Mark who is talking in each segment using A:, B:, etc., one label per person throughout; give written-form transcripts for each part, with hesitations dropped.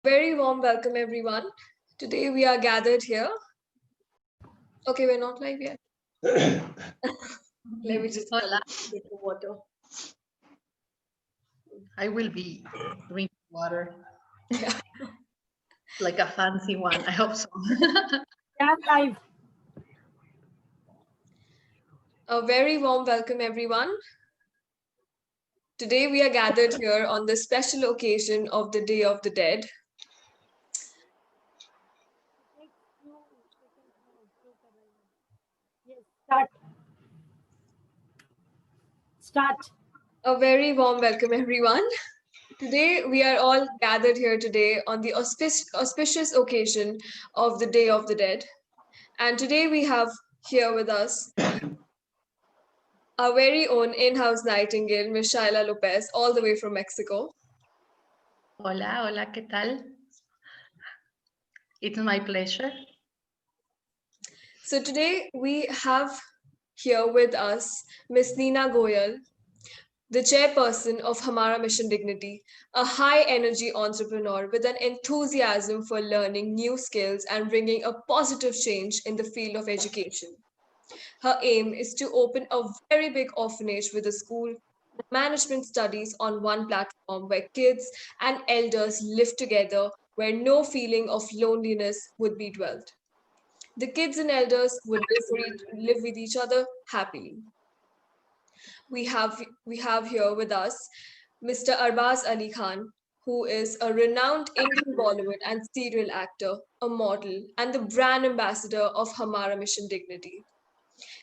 A: Very warm welcome, everyone. Today we are gathered here. Okay, we're not live yet. Let me just
B: Hola.
A: get the water.
B: I will be drinking water.
A: Yeah.
B: Like a fancy one. I hope so.
C: Yeah, live.
A: A very warm welcome, everyone. Today we are gathered here on the special occasion of the Day of the Dead.
C: Yes, start. Start.
A: A very warm welcome, everyone. Today we are all gathered here today on the auspicious occasion of the Day of the Dead. And today we have here with us our very own in-house nightingale, Miss Sheila Lopez, all the way from Mexico.
B: Hola, hola, ¿qué tal? It's my pleasure.
A: So today we have here with us Miss Neena Goyal, the chairperson of Hamaraa Mission Dignity, a high-energy entrepreneur with an enthusiasm for learning new skills and bringing a positive change in the field of education. Her aim is to open a very big orphanage with a school, management studies on one platform where kids and elders live together, where no feeling of loneliness would be dwelt. The kids and elders would live with each other happily. We have here with us Mr. Arbaaz Ali Khan, who is a renowned Indian Bollywood and serial actor, a model, and the brand ambassador of Hamaraa Mission Dignity.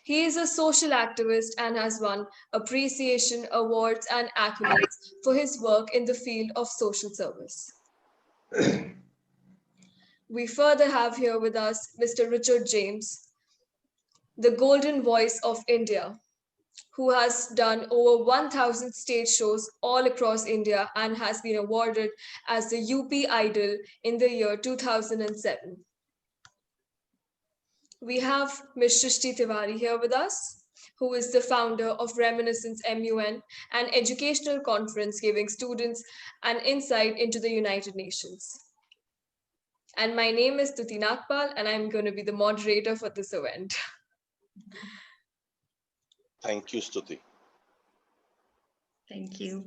A: He is a social activist and has won appreciation awards and accolades for his work in the field of social service. We further have here with us Mr. Richard James, the golden voice of India, who has done over 1,000 stage shows all across India and has been awarded as the UP Idol in the year 2007. We have Ms. Srishti Tiwari here with us, who is the founder of Reminiscence MUN, an educational conference giving students an insight into the United Nations. And my name is Stuti Nagpal, and I'm going to be the moderator for this event.
D: Thank you, Stuti.
B: Thank you.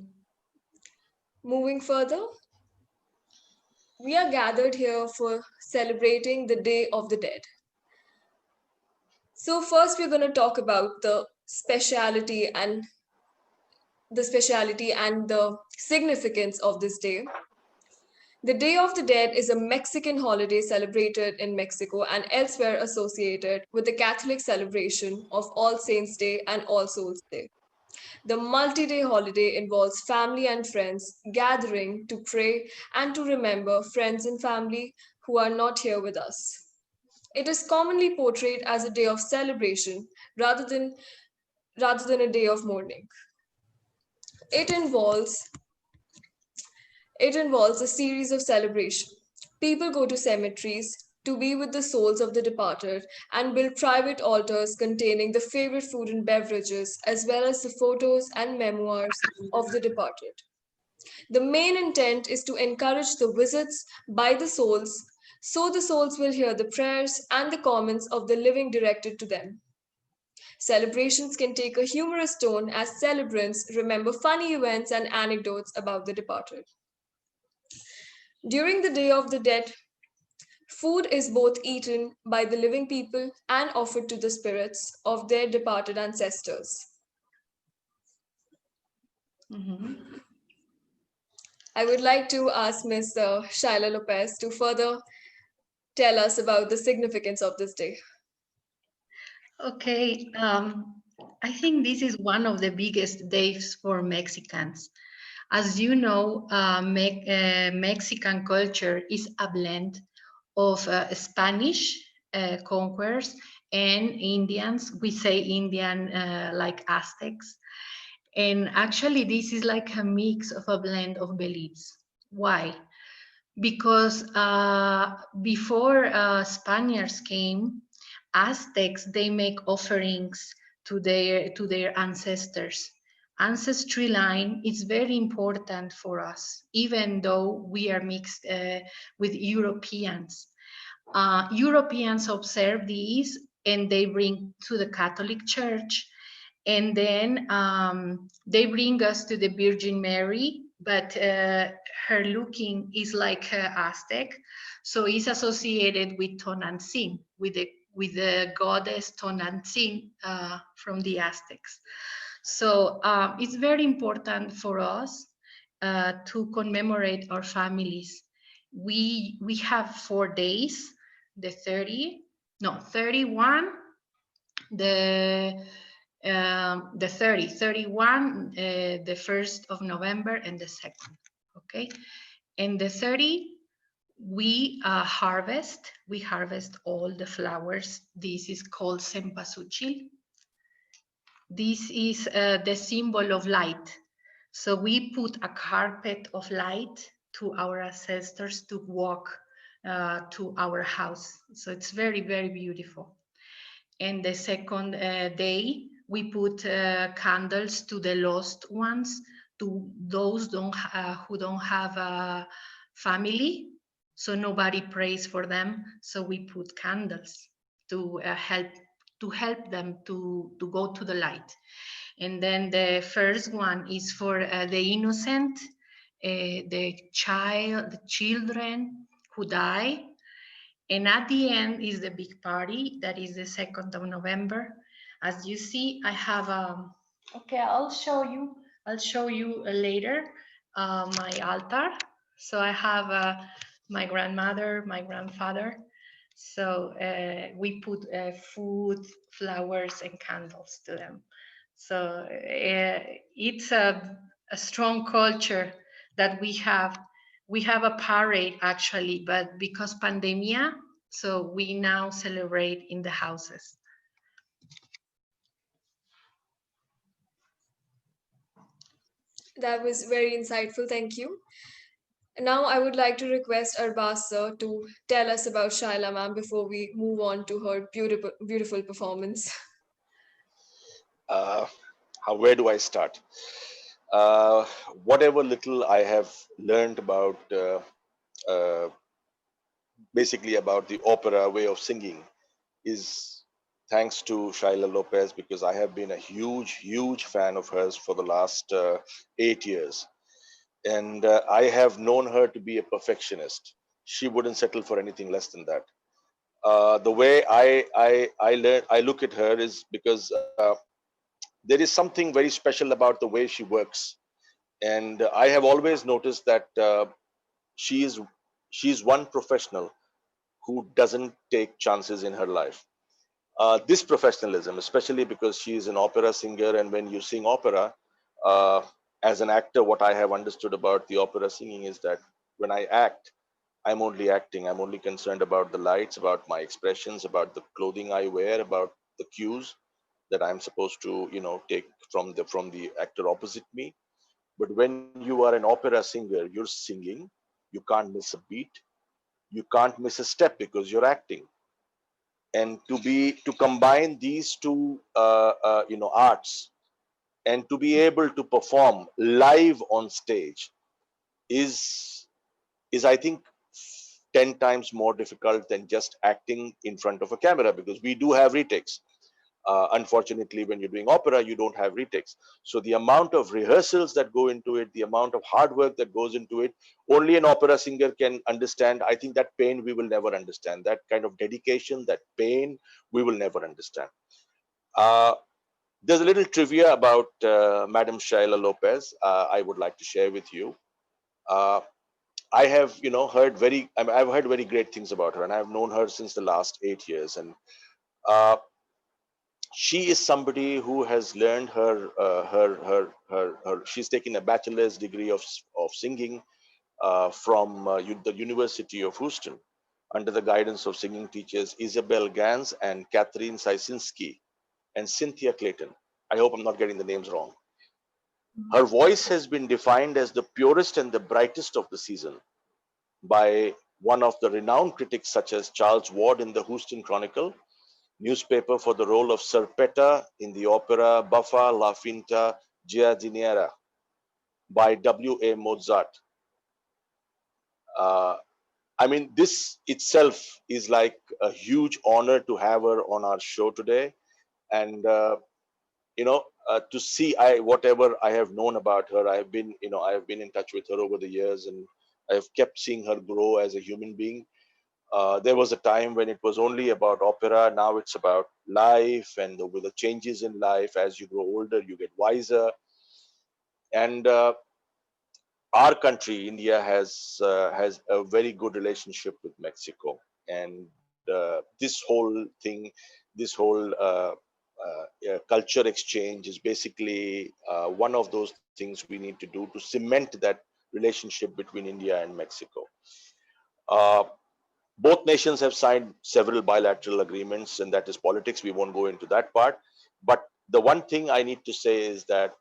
A: Moving further, we are gathered here for celebrating the Day of the Dead. So first we're going to talk about the speciality and the significance of this day. The Day of the Dead is a Mexican holiday celebrated in Mexico and elsewhere associated with the Catholic celebration of All Saints' Day and All Souls' Day. The multi-day holiday involves family and friends gathering to pray and to remember friends and family who are not here with us. It is commonly portrayed as a day of celebration rather than a day of mourning. It involves a series of celebrations. People go to cemeteries to be with the souls of the departed and build private altars containing the favorite food and beverages, as well as the photos and memoirs of the departed. The main intent is to encourage the visits by the souls, so the souls will hear the prayers and the comments of the living directed to them. Celebrations can take a humorous tone as celebrants remember funny events and anecdotes about the departed. During the Day of the Dead, food is both eaten by the living people and offered to the spirits of their departed ancestors. I would like to ask Ms. Sheila Lopez to further tell us about the significance of this day.
B: Okay, I think this is one of the biggest days for Mexicans. As you know, Mexican culture is a blend of Spanish conquerors and Indians. We say Indian like Aztecs. And actually, this is like a mix of a blend of beliefs. Why? Because before Spaniards came, Aztecs, they make offerings to their ancestors. ancestry line is very important for us, even though we are mixed with Europeans. Europeans observe these and they bring to the Catholic Church, and then they bring us to the Virgin Mary, but her looking is like Aztec, so it's associated with Tonantzin, with the goddess Tonantzin from the Aztecs. So it's very important for us to commemorate our families. We have 4 days, the 31, the 30, 31, the 1st of November, and the 2nd. Okay, and the 30, we harvest all the flowers. This is called Cempasúchil. This is the symbol of light. So we put a carpet of light to our ancestors to walk to our house. So it's very, very beautiful. And the 2nd day, we put candles to the lost ones, to those who don't have a family. So nobody prays for them. So we put candles to help them to go to the light. And then the first one is for the innocent, the children who die. And at the end is the big party, that is the 2nd of November. As you see, I have okay, I'll show you later my altar. So I have my grandmother, my grandfather. So we put food, flowers, and candles to them. So it's a strong culture that we have. We have a parade actually, but because pandemia, so we now celebrate in the houses.
A: That was very insightful. Thank you. Now I would like to request Arbaaz sir to tell us about Shaila ma'am before we move on to her beautiful performance.
D: Uh, where do I start? Uh, Whatever little I have learned about, uh, basically about the opera way of singing, is thanks to Sheila Lopez, because I have been a huge fan of hers for the last 8 years. And I have known her to be a perfectionist. She wouldn't settle for anything less than that. The way I look at her is because there is something very special about the way she works, and I have always noticed that she is she's one professional who doesn't take chances in her life. This professionalism, especially because she is an opera singer, and when you sing opera, uh, as an actor, what I have understood about the opera singing is that when I act, I'm only acting. I'm only concerned about the lights, about my expressions, about the clothing I wear, about the cues that I'm supposed to, take from the actor opposite me. But when you are an opera singer, you're singing. You can't miss a beat. You can't miss a step because you're acting. And to combine these two, arts, and to be able to perform live on stage is I think 10 times more difficult than just acting in front of a camera, because we do have retakes. Unfortunately, when you're doing opera, you don't have retakes. So the amount of rehearsals that go into it, the amount of hard work that goes into it, only an opera singer can understand. I think that pain we will never understand. That kind of dedication, that pain, we will never understand. Uh, there's a little trivia about Madam Sheila Lopez. I would like to share with you. Uh, I have, I've heard very great things about her, and I've known her since the last 8 years. And uh, she is somebody who has learned her. She's taken a bachelor's degree of singing from the University of Houston, under the guidance of singing teachers Isabel Gans and Catherine Sysinski and Cynthia Clayton. I hope I'm not getting the names wrong. Her voice has been defined as the purest and the brightest of the season by one of the renowned critics such as Charles Ward in the Houston Chronicle newspaper for the role of Serpetta in the opera Buffa la Finta Giardiniera by W.A. Mozart. Uh, I mean, this itself is like a huge honor to have her on our show today. And, to see whatever I have known about her, I have been in touch with her over the years, and I have kept seeing her grow as a human being. There was a time when it was only about opera. Now it's about life, and with the changes in life, as you grow older, you get wiser. And our country, India, has a very good relationship with Mexico, and this whole thing, this whole culture exchange is basically one of those things we need to do to cement that relationship between India and Mexico. Uh, both nations have signed several bilateral agreements, and that is politics. We won't go into that part. But the one thing I need to say is that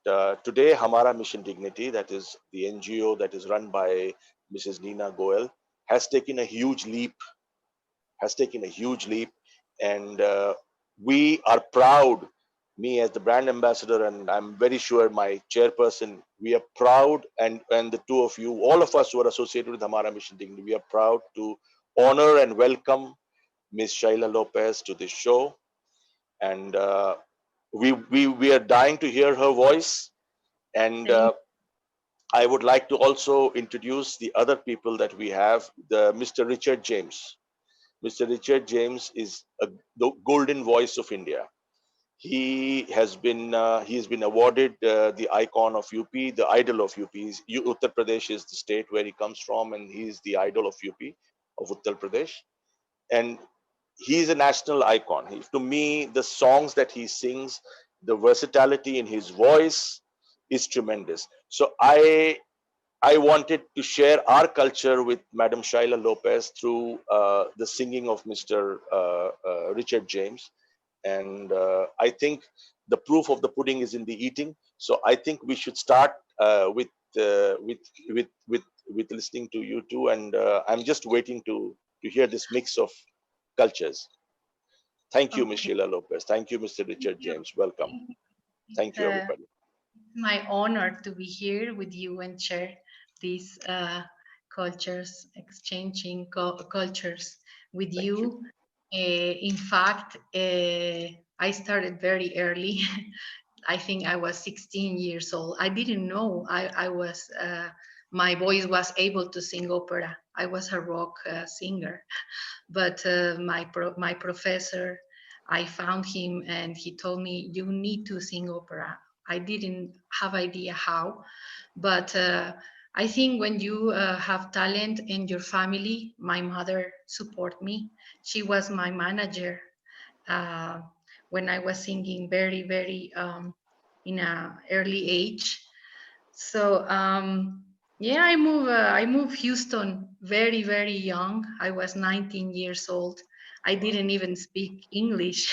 D: today, Hamaraa Mission Dignity, that is the NGO that is run by Mrs. Neena Goyal, has taken a huge leap, and we are proud. Me as the brand ambassador, and I'm very sure my chairperson, we are proud, and the two of you, all of us who are associated with Hamaraa Mission Dignity, we are proud to honor and welcome Miss Sheila Lopez to this show. And we are dying to hear her voice. And
B: Thank
D: I would like to also introduce the other people that we have. The Mr. Richard James. Mr. Richard James is the golden voice of India. He has been awarded the icon of UP, the idol of UP. Uttar Pradesh is the state where he comes from, and he is the idol of UP, of Uttar Pradesh. And he's a national icon. To me, the songs that he sings, the versatility in his voice is tremendous. So I wanted to share our culture with Madam Sheila Lopez through the singing of Mr. Richard James. And I think the proof of the pudding is in the eating. So I think we should start with listening to you two. And I'm just waiting to hear this mix of cultures. Thank you, Ms.
B: Okay.
D: Sheila Lopez. Thank you, Mr.
B: Thank
D: Richard
B: you.
D: James. Welcome. Thank
B: It's
D: you, everybody.
B: my honor to be here with you and share these cultures, exchanging cultures with
D: Thank you.
B: you. In fact, I started very early. I think I was 16 years old. I didn't know I was, my voice was able to sing opera. I was a rock singer, but my professor, I found him and he told me, you need to sing opera. I didn't have idea how, but I think when you have talent in your family, my mother support me. She was my manager uh, when I was singing very in a early age. So yeah, I moved Houston very young. I was 19 years old. I didn't even speak English,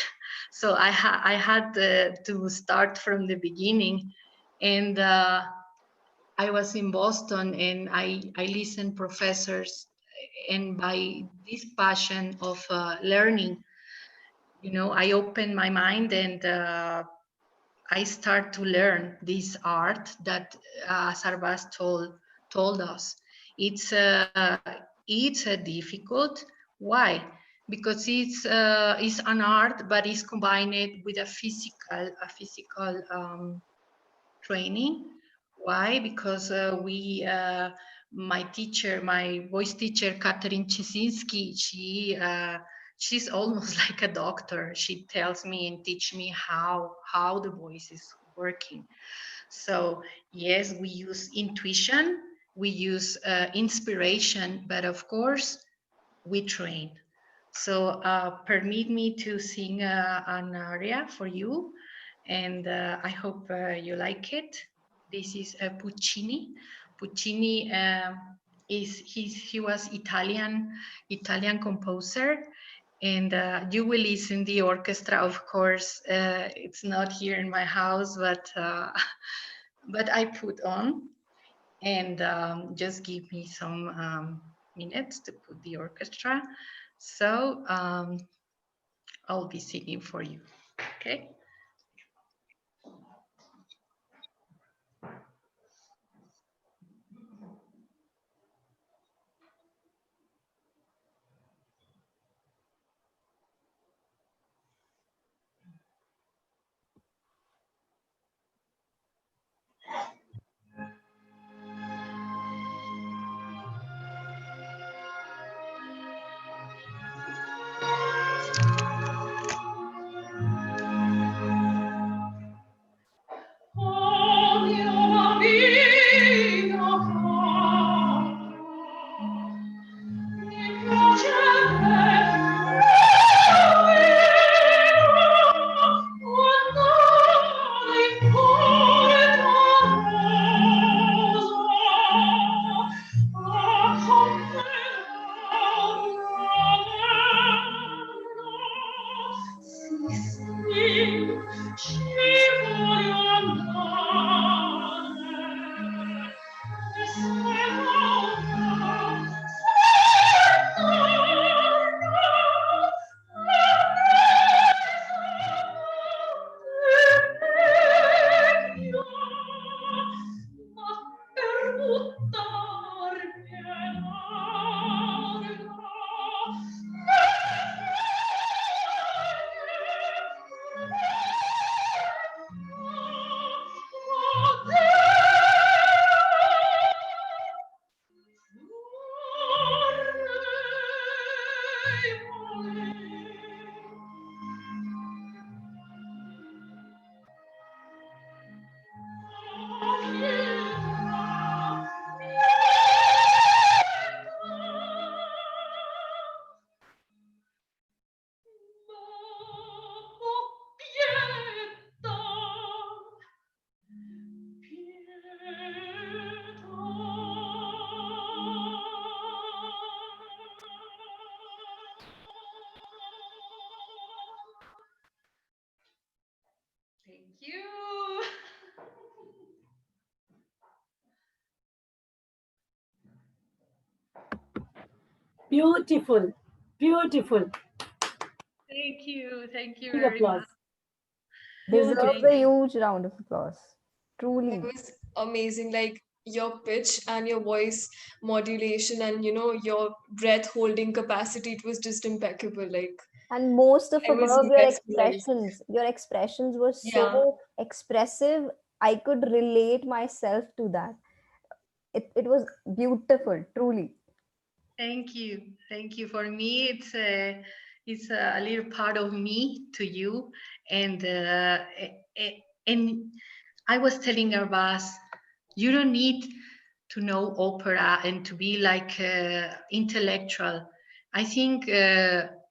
B: so I had to start from the beginning, and I was in Boston, and I listened professors, and by this passion of learning, I opened my mind and I start to learn this art that Arbaaz told us. It's difficult. Why? Because it's an art, but it's combined with a physical training. Why? Because my teacher, my voice teacher, Catherine Chesinski, she's almost like a doctor. She tells me and teach me how the voice is working. So yes, we use intuition, we use inspiration, but of course we train. So permit me to sing an aria for you, and I hope you like it. This is Puccini. Puccini he was Italian composer, and you will listen the orchestra. Of course, it's not here in my house, but but I put on, and just give me some minutes to put the orchestra. So I'll be singing for you. Okay. you.
C: Beautiful. Beautiful.
B: Thank you
C: Big
B: very much.
C: applause. Beautiful.
E: Deserves a huge round of applause. Truly.
A: It was amazing. Like your pitch and your voice modulation and your breath holding capacity, it was just impeccable. Like
E: And most of
A: I was
E: above,
A: mesmerized.
E: your expressions were
A: Yeah.
E: so expressive. I could relate myself to that. It was beautiful, truly.
B: Thank you. Thank you. For me, it's a little part of me to you. And and I was telling Arbaaz, you don't need to know opera and to be like intellectual. I think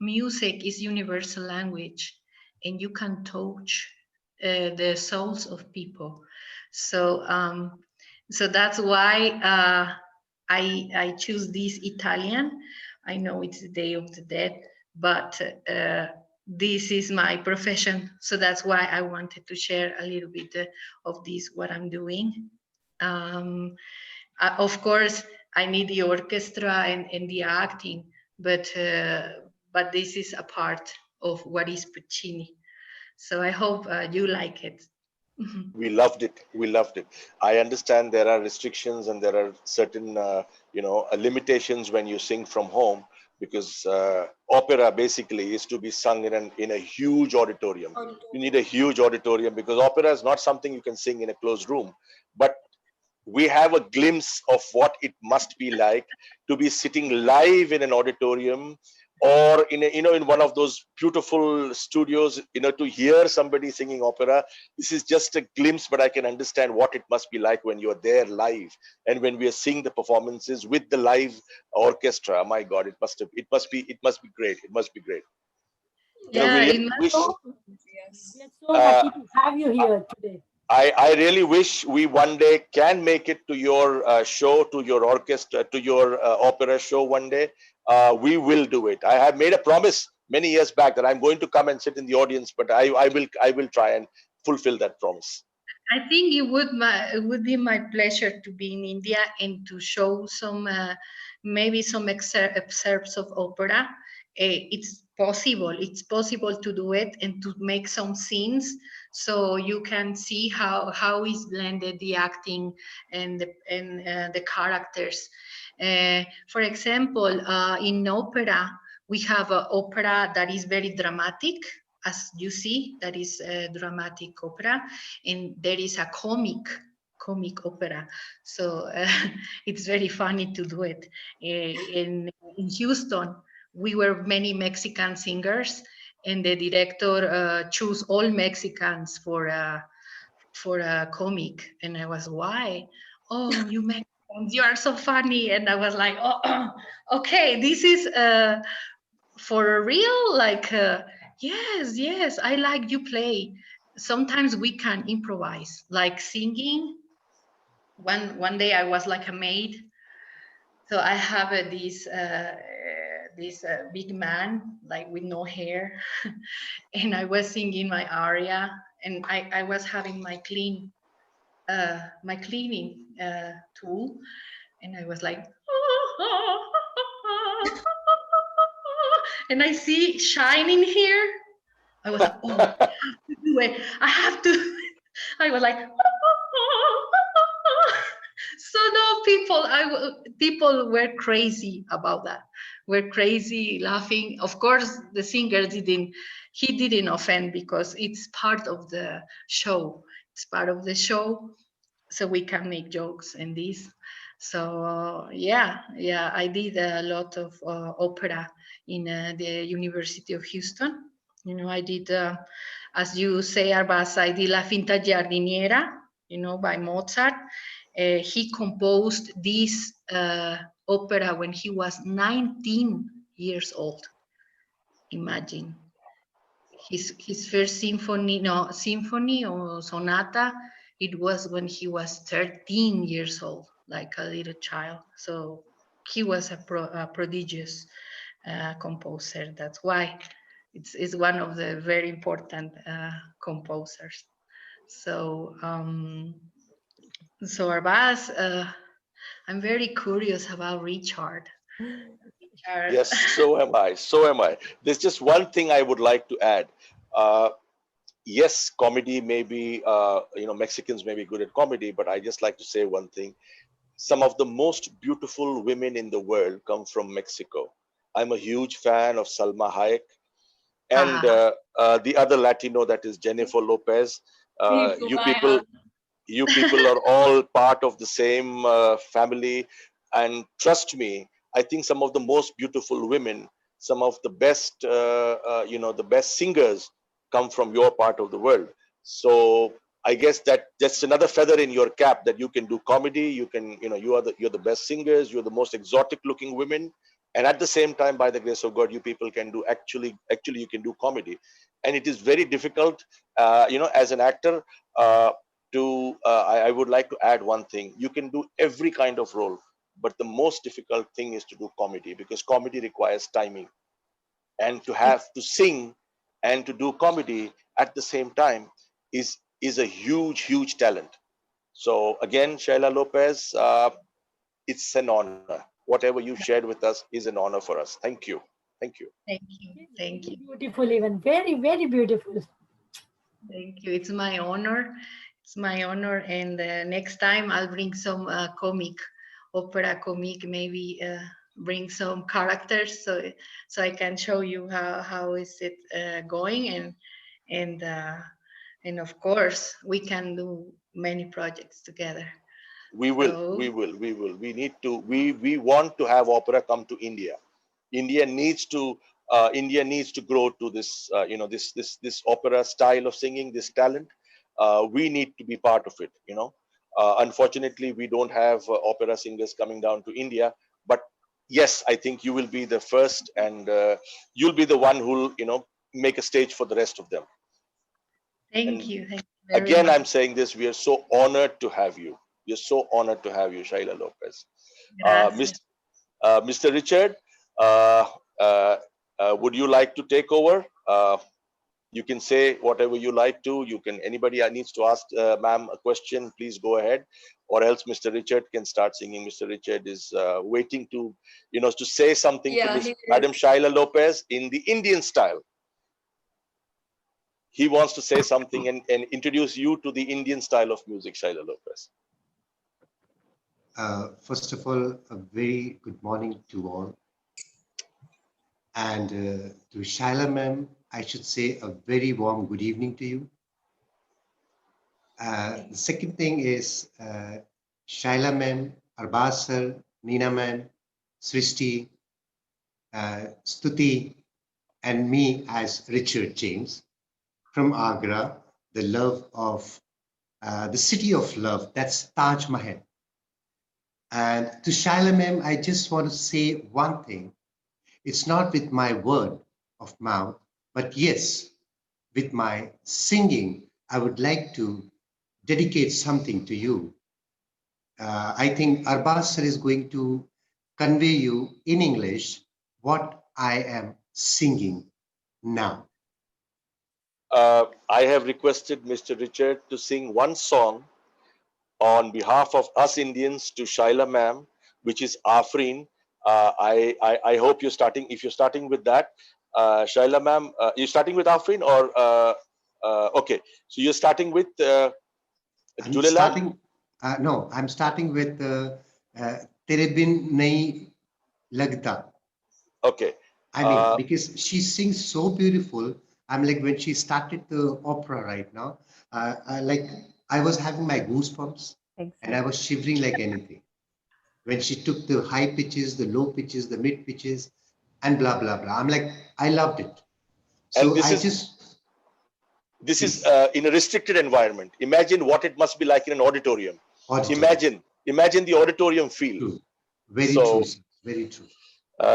B: music is universal language, and you can touch the souls of people. So so that's why I choose this Italian. I know it's the Day of the Dead, but this is my profession, so that's why I wanted to share a little bit of this what I'm doing. Um, of course, I need the orchestra and the acting, but this is a part of what is Puccini. So I hope you like it.
D: We loved it. We loved it. I understand there are restrictions and there are certain limitations when you sing from home, because opera basically is to be sung in a huge auditorium. You need a huge auditorium because opera is not something you can sing in a closed room. But we have a glimpse of what it must be like to be sitting live in an auditorium, or in in one of those beautiful studios, to hear somebody singing opera. This is just a glimpse, but I can understand what it must be like when you're there live, and when we are seeing the performances with the live orchestra. My God, it must be great. It must be great.
B: Yeah,
D: We
B: it
D: really
B: must.
D: wish.
A: Yes.
C: We are so
D: uh,
C: happy to have you here today.
D: I really wish we one day can make it to your show, to your orchestra, to your opera show one day. We will do it. I have made a promise many years back that I'm going to come and sit in the audience, but I will try and fulfill that promise.
B: I think it would be my pleasure to be in India and to show some maybe some excerpts of opera. It's possible. It's possible to do it and to make some scenes, so you can see how is blended the acting and the characters. For example, in opera we have an opera that is very dramatic, as you see, that is a dramatic opera, and there is a comic opera. So it's very funny to do it. In Houston, we were many Mexican singers, and the director chose all Mexicans for a comic, and I was, why? Oh, you Mexicans, you are so funny, and I was like, oh, okay, this is for real, like yes, I like you play. Sometimes we can improvise, like singing. One day I was like a maid, so I have this big man, like with no hair, and I was singing my aria, and I was having my cleaning tool, and I was like and I see shining here. I was like, oh, I have to do it. I have to. I was like, so no, people were crazy about that. Were crazy laughing. Of course, the singer didn't. He didn't offend because it's part of the show. It's part of the show, so we can make jokes and this. So yeah, I did a lot of opera in the University of Houston. I did, as you say, Arbaaz, I did La Finta Giardiniera, by Mozart. He composed this opera when he was 19 years old. Imagine. His first symphony or sonata, it was when he was 13 years old, like a little child. So he was a prodigious composer. That's why it's one of the very important composers. So, so Arbaaz, I'm very curious about Richard. Richard.
D: Yes, so am I. So am I. There's just one thing I would like to add. Uh, yes, comedy may be, Mexicans may be good at comedy, but I just like to say one thing. Some of the most beautiful women in the world come from Mexico. I'm a huge fan of Salma Hayek
B: Ha
D: and
B: ha ha.
D: the other Latino, that is Jennifer Lopez.
A: Me
D: Uh,
A: too.
D: you
A: Maya.
D: people, you people are all part of the same family, and trust me, I think some of the most beautiful women, some of the best, the best singers come from your part of the world. So I guess that's another feather in your cap, that you can do comedy. You can, you're the best singers, you're the most exotic looking women, and at the same time, by the grace of God, you people can do, actually you can do comedy. And it is very difficult, as an actor, I would like to add one thing. You can do every kind of role, but the most difficult thing is to do comedy, because comedy requires timing, and to have to sing and to do comedy at the same time is a huge talent. So again, Sheila Lopez, it's an honor. Whatever you shared with us is an honor for us. Thank you. Thank you.
B: Thank you. Thank you.
C: Beautiful, even very, very beautiful.
B: Thank you. It's my honor. It's my honor. And next time I'll bring some opera comic, maybe bring some characters, so I can show you how is it going, and uh, and of course we can do many projects together.
D: We will, we
B: So
D: will, we will. We need to. We want to have opera come to India. India needs to. India needs to grow to this. This opera style of singing, this talent. We need to be part of it. Unfortunately, we don't have opera singers coming down to India. But yes, I think you will be the first, and you'll be the one who'll make a stage for the rest of them. And
B: thank you very
D: again,
B: much.
D: I'm saying this: we are so honored to have you. We are so honored to have you, Sheila Lopez.
B: Gracias.
D: Mr. Richard, uh, uh, would you like to take over? You can say whatever you like to. You can. Anybody needs to ask ma'am a question, please go ahead. Or else Mr. Richard can start singing. Mr. Richard is waiting to say something to
A: Yeah,
D: Miss
A: he
D: Madam
A: is.
D: Sheila Lopez in the Indian style. He wants to say something and introduce you to the Indian style of music, Sheila Lopez.
F: First of all, a very good morning to all. And to Sheila ma'am, I should say a very warm good evening to you. The second thing is Sheila ma'am, Arbaaz sir, Nina ma'am, Srishti, Stuti, and me as Richard James from Agra, the love of the city of love, that's Taj Mahal. And to Sheila ma'am, I just want to say one thing. It's not with my word of mouth, but yes, with my singing, I would like to dedicate something to you. I think Arbaaz sir is going to convey you in English what I am singing now.
D: I have requested Mr. Richard to sing one song on behalf of us Indians to Sheila ma'am, which is Afreen. I hope you're starting. If you're starting with that, Sheila ma'am, you're starting with Afreen, or okay? So you're starting with
F: I'm
D: Julelal.
F: starting, no, I'm starting with uh, Tere Bin Nahi Lagta.
D: Okay.
F: I mean, because she sings so beautiful. I'm like, when she started the opera right now, like I was having my goosebumps and I
E: Exactly.
F: was shivering like anything. When she took the high pitches, the low pitches, the mid pitches, and blah, blah, blah. I'm like, I loved it.
D: And
F: So I just,
D: this is
F: please,
D: in a restricted environment. Imagine what it must be like in an auditorium.
F: auditorium.
D: Imagine the auditorium feel.
F: True. Very true,
D: So
F: sir. Very true.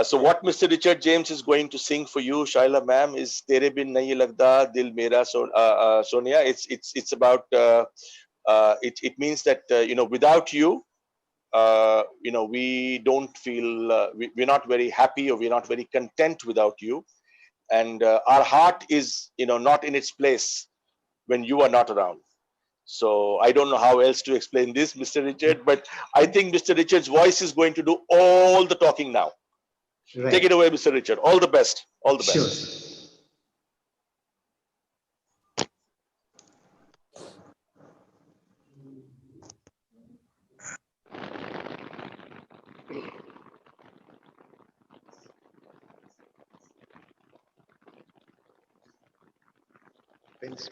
D: so what Mr. Richard James is going to sing for you, Shaila ma'am, is Tere bin nahi lagda dil mera Sonia. It's about it means that without you, we don't feel we're not very happy, or we're not very content without you, and our heart is not in its place when you are not around. So I don't know how else to explain this, Mr. Richard, but I think Mr. Richard's voice is going to do all the talking now.
F: Right.
D: Take it away, Mr. Richard. All the best. All the best.
F: Sure. Thanks.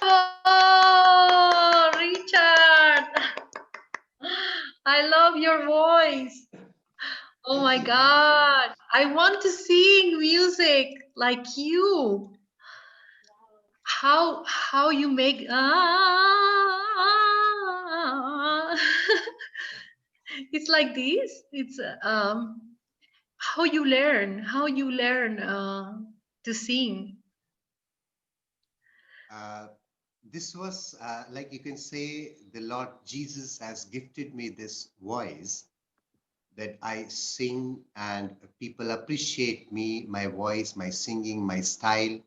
B: Oh, Richard, I love your voice. Oh my God, I want to sing music like you. How you make it's like this. It's how you learn to sing.
F: This was like you can say the Lord Jesus has gifted me this voice that I sing and people appreciate me, my voice, my singing, my style.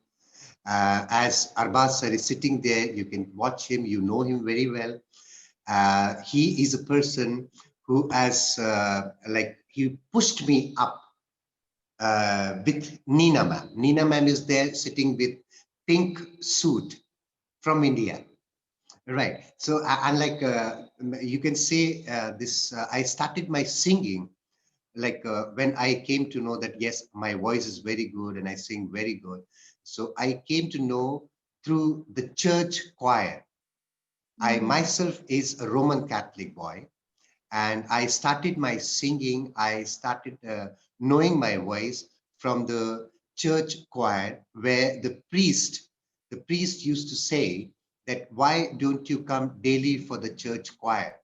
F: As Arbaaz is sitting there, you can watch him, you know him very well. He is a person who has like he pushed me up with Nina ma'am. Nina ma'am is there sitting with pink suit from India. Right. So, unlike you can say this, I started my singing like when I came to know that, yes, my voice is very good and I sing very good. So I came to know through the church choir. I myself is a Roman Catholic boy, and I started my singing. I started knowing my voice from the church choir, where the priest used to say that, why don't you come daily for the church choir?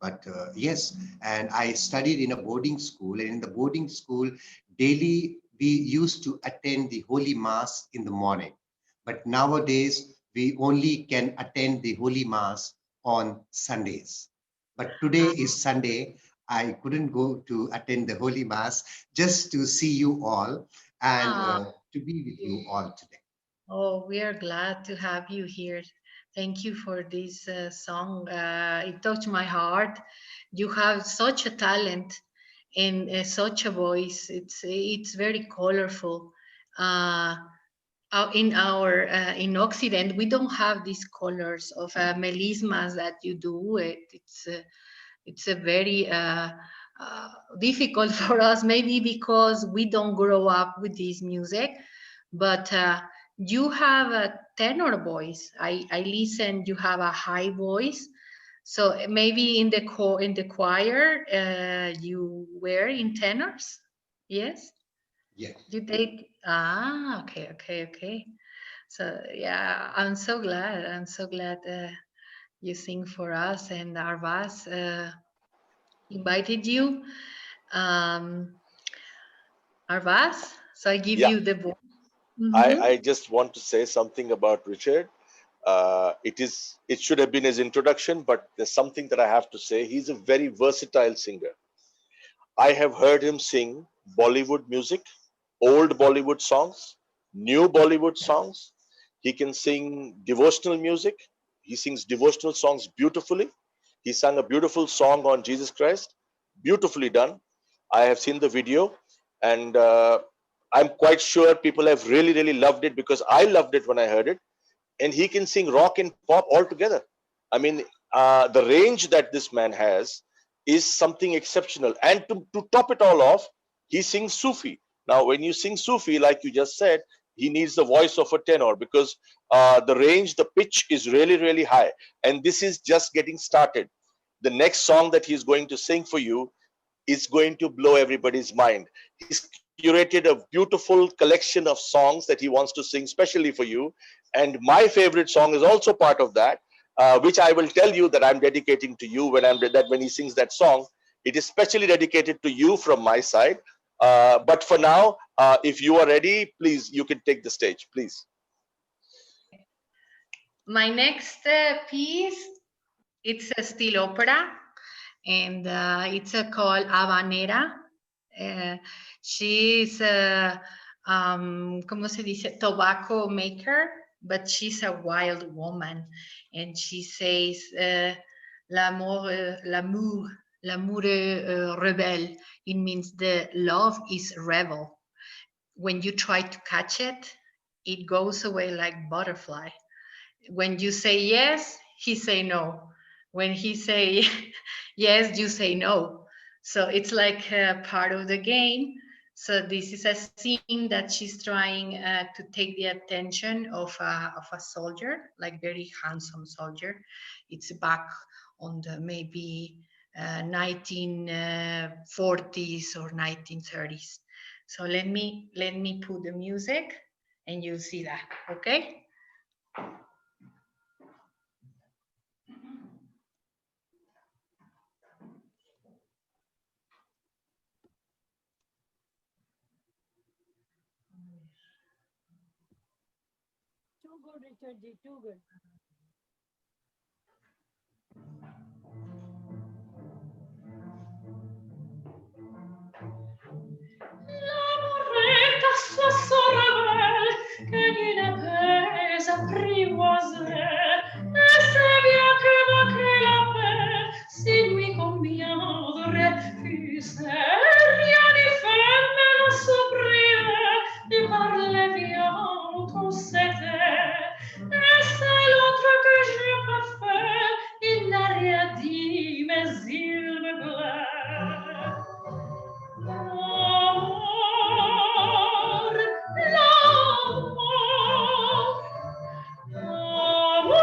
F: But yes, and I studied in a boarding school, and in the boarding school, daily we used to attend the Holy Mass in the morning. But nowadays, we only can attend the Holy Mass on Sundays. But today is Sunday. I couldn't go to attend the Holy Mass, just to see you all and
B: Ah,
F: to be with you all today.
B: oh, we are glad to have you here. Thank you for this song. It touched my heart. You have such a talent and such a voice. It's very colorful. Uh, in Occident, we don't have these colors of melismas that you do. It's a very difficult for us, maybe because we don't grow up with this music. But you have a tenor voice. I listen. You have a high voice, so maybe in the choir you were in tenors. Yes.
F: Yeah.
B: You take. Ah, okay. So yeah, I'm so glad. I'm so glad you sing for us, and Arbaaz invited you. Um, Arbaaz, so I give
D: Yeah,
B: you the voice.
D: I just want to say something about Richard. It should have been his introduction, but there's something that I have to say. He's a very versatile singer. I have heard him sing Bollywood music, old Bollywood songs, new Bollywood songs. He can sing devotional music. He sings devotional songs beautifully. He sang a beautiful song on Jesus Christ, beautifully done. I have seen the video, and I'm quite sure people have really, really loved it because I loved it when I heard it. And he can sing rock and pop all together. I mean, the range that this man has is something exceptional. And to top it all off, he sings Sufi. Now, when you sing Sufi, like you just said, he needs the voice of a tenor because the range, the pitch is really, really high. And this is just getting started. The next song that he's going to sing for you is going to blow everybody's mind. He's curated a beautiful collection of songs that he wants to sing specially for you. And my favorite song is also part of that, which I will tell you that I'm dedicating to you when he sings that song. It is specially dedicated to you from my side. But for now, if you are ready, please, you can take the stage, please.
B: My next piece, it's a steel opera, and it's called Habanera. She's a, ¿cómo se dice? Tobacco maker, but she's a wild woman, and she says, l'amour rebelle. It means the love is rebel. When you try to catch it, it goes away like butterfly. When you say yes, he say no. When he say yes, you say no. So it's like a part of the game. So this is a scene that she's trying to take the attention of a soldier, like very handsome soldier. It's back on the maybe 1940s or 1930s. So let me put the music and you'll see that, okay?
C: Too good, Richard ji, too good.
G: Sa sorelle che ne pèse apprivoisée, et c'est bien que malgré la paix, si lui combien de refuser, rien n'y fait mais la sobrier, et par les viandes qu'on s'était, et c'est l'autre que je préfère, il n'a rien dit, mais il me plaît. L'amour, l'amour,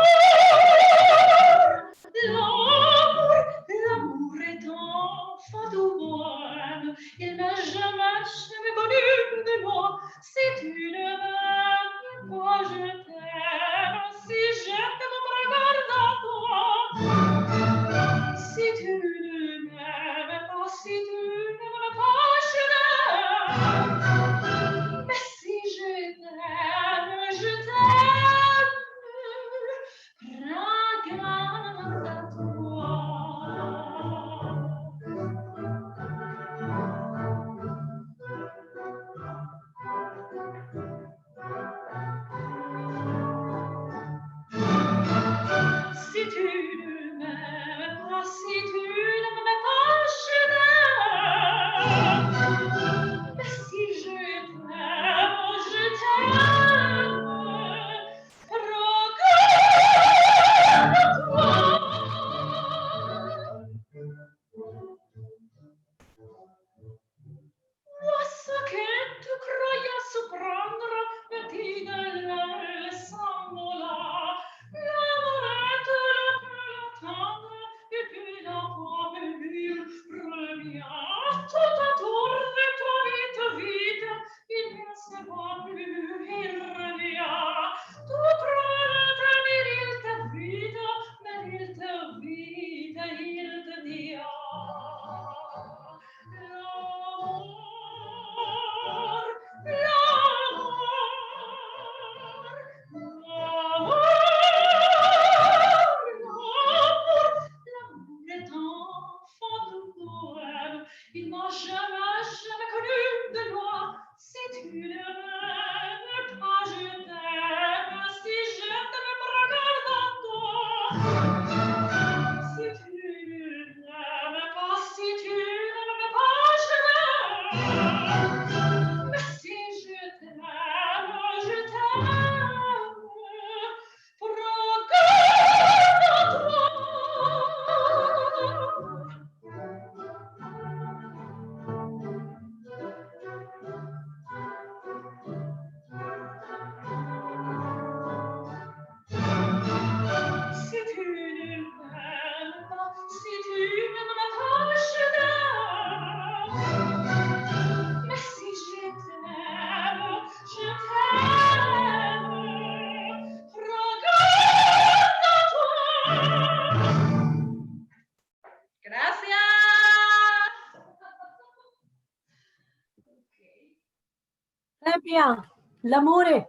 C: Très bien. L'amour est.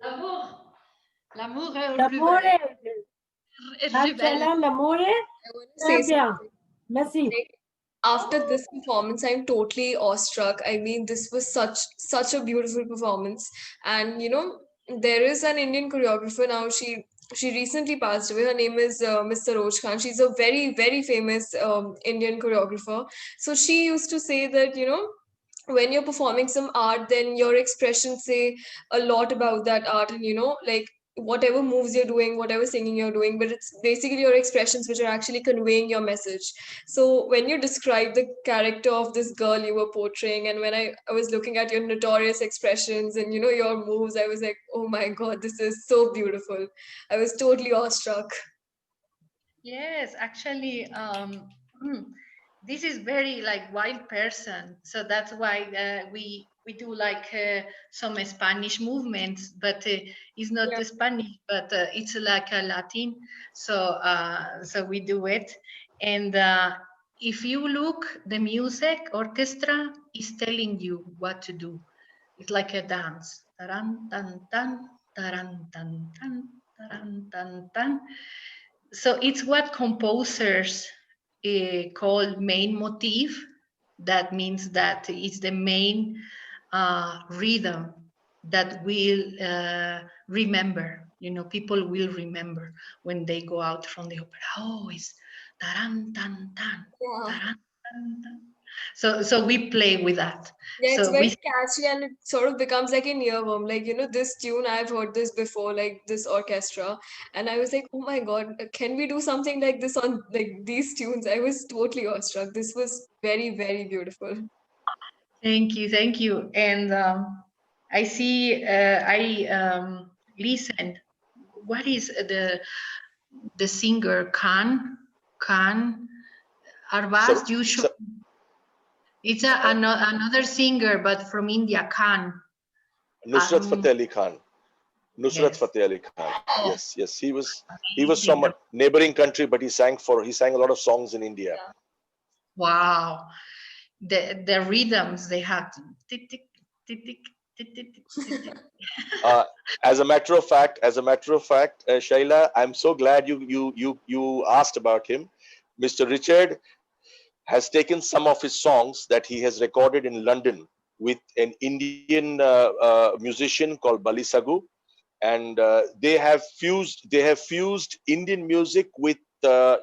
B: L'amour. L'amour est
C: L'amour est.
B: rebelle.
C: Sheila, l'amour est.
A: I want to
C: Très
A: say
C: bien.
A: something.
C: Merci.
A: Like, after this performance, I'm totally awestruck. I mean, this was such a beautiful performance. And there is an Indian choreographer now. She recently passed away. Her name is Miss Saroj Khan. She's a very very famous Indian choreographer. So she used to say that when you're performing some art, then your expressions say a lot about that art, and like whatever moves you're doing, whatever singing you're doing, but it's basically your expressions which are actually conveying your message. So when you describe the character of this girl you were portraying, and when I was looking at your notorious expressions and your moves, I was like, oh my god, this is so beautiful. I was totally awestruck.
B: Yes, actually, this is very like wild person, so that's why we do like some Spanish movements, but it's not
A: Yeah.
B: the Spanish, but it's like a Latin. So we do it, and if you look, the music orchestra is telling you what to do. It's like a dance. Taran tan tan, taran tan tan, taran tan tan. So it's what composers call main motif. That means that it's the main rhythm that will remember. People will remember when they go out from the opera. Oh, it's taran tan tan,
A: Yeah.
B: taran tan tan. So we play with that.
A: Yeah, it's
B: So
A: very
B: we
A: catchy and it sort of becomes like an earworm. Like, this tune, I've heard this before, like this orchestra. And I was like, oh my God, can we do something like this on like these tunes? I was totally awestruck. This was very, very beautiful.
B: thank you. And I see, I listened. What is the singer Khan? Khan
D: So,
B: Arbaaz? You should.
D: so
B: It's another singer, but from India, Khan.
D: Nusrat Fateh Ali Khan. Nusrat
B: Yes.
D: Fateh Ali Khan.
B: Oh,
D: Yes, yes. He was from
B: amazing.
D: a neighboring country, but he sang a lot of songs in India.
B: Wow. The rhythms they have. Tick, tick, tick, tick, tick, tick, tick, tick.
D: Uh, as a matter of fact, Shaila, I'm so glad you asked about him. Mr. Richard has taken some of his songs that he has recorded in London with an Indian musician called Balisagu, and they have fused Indian music with what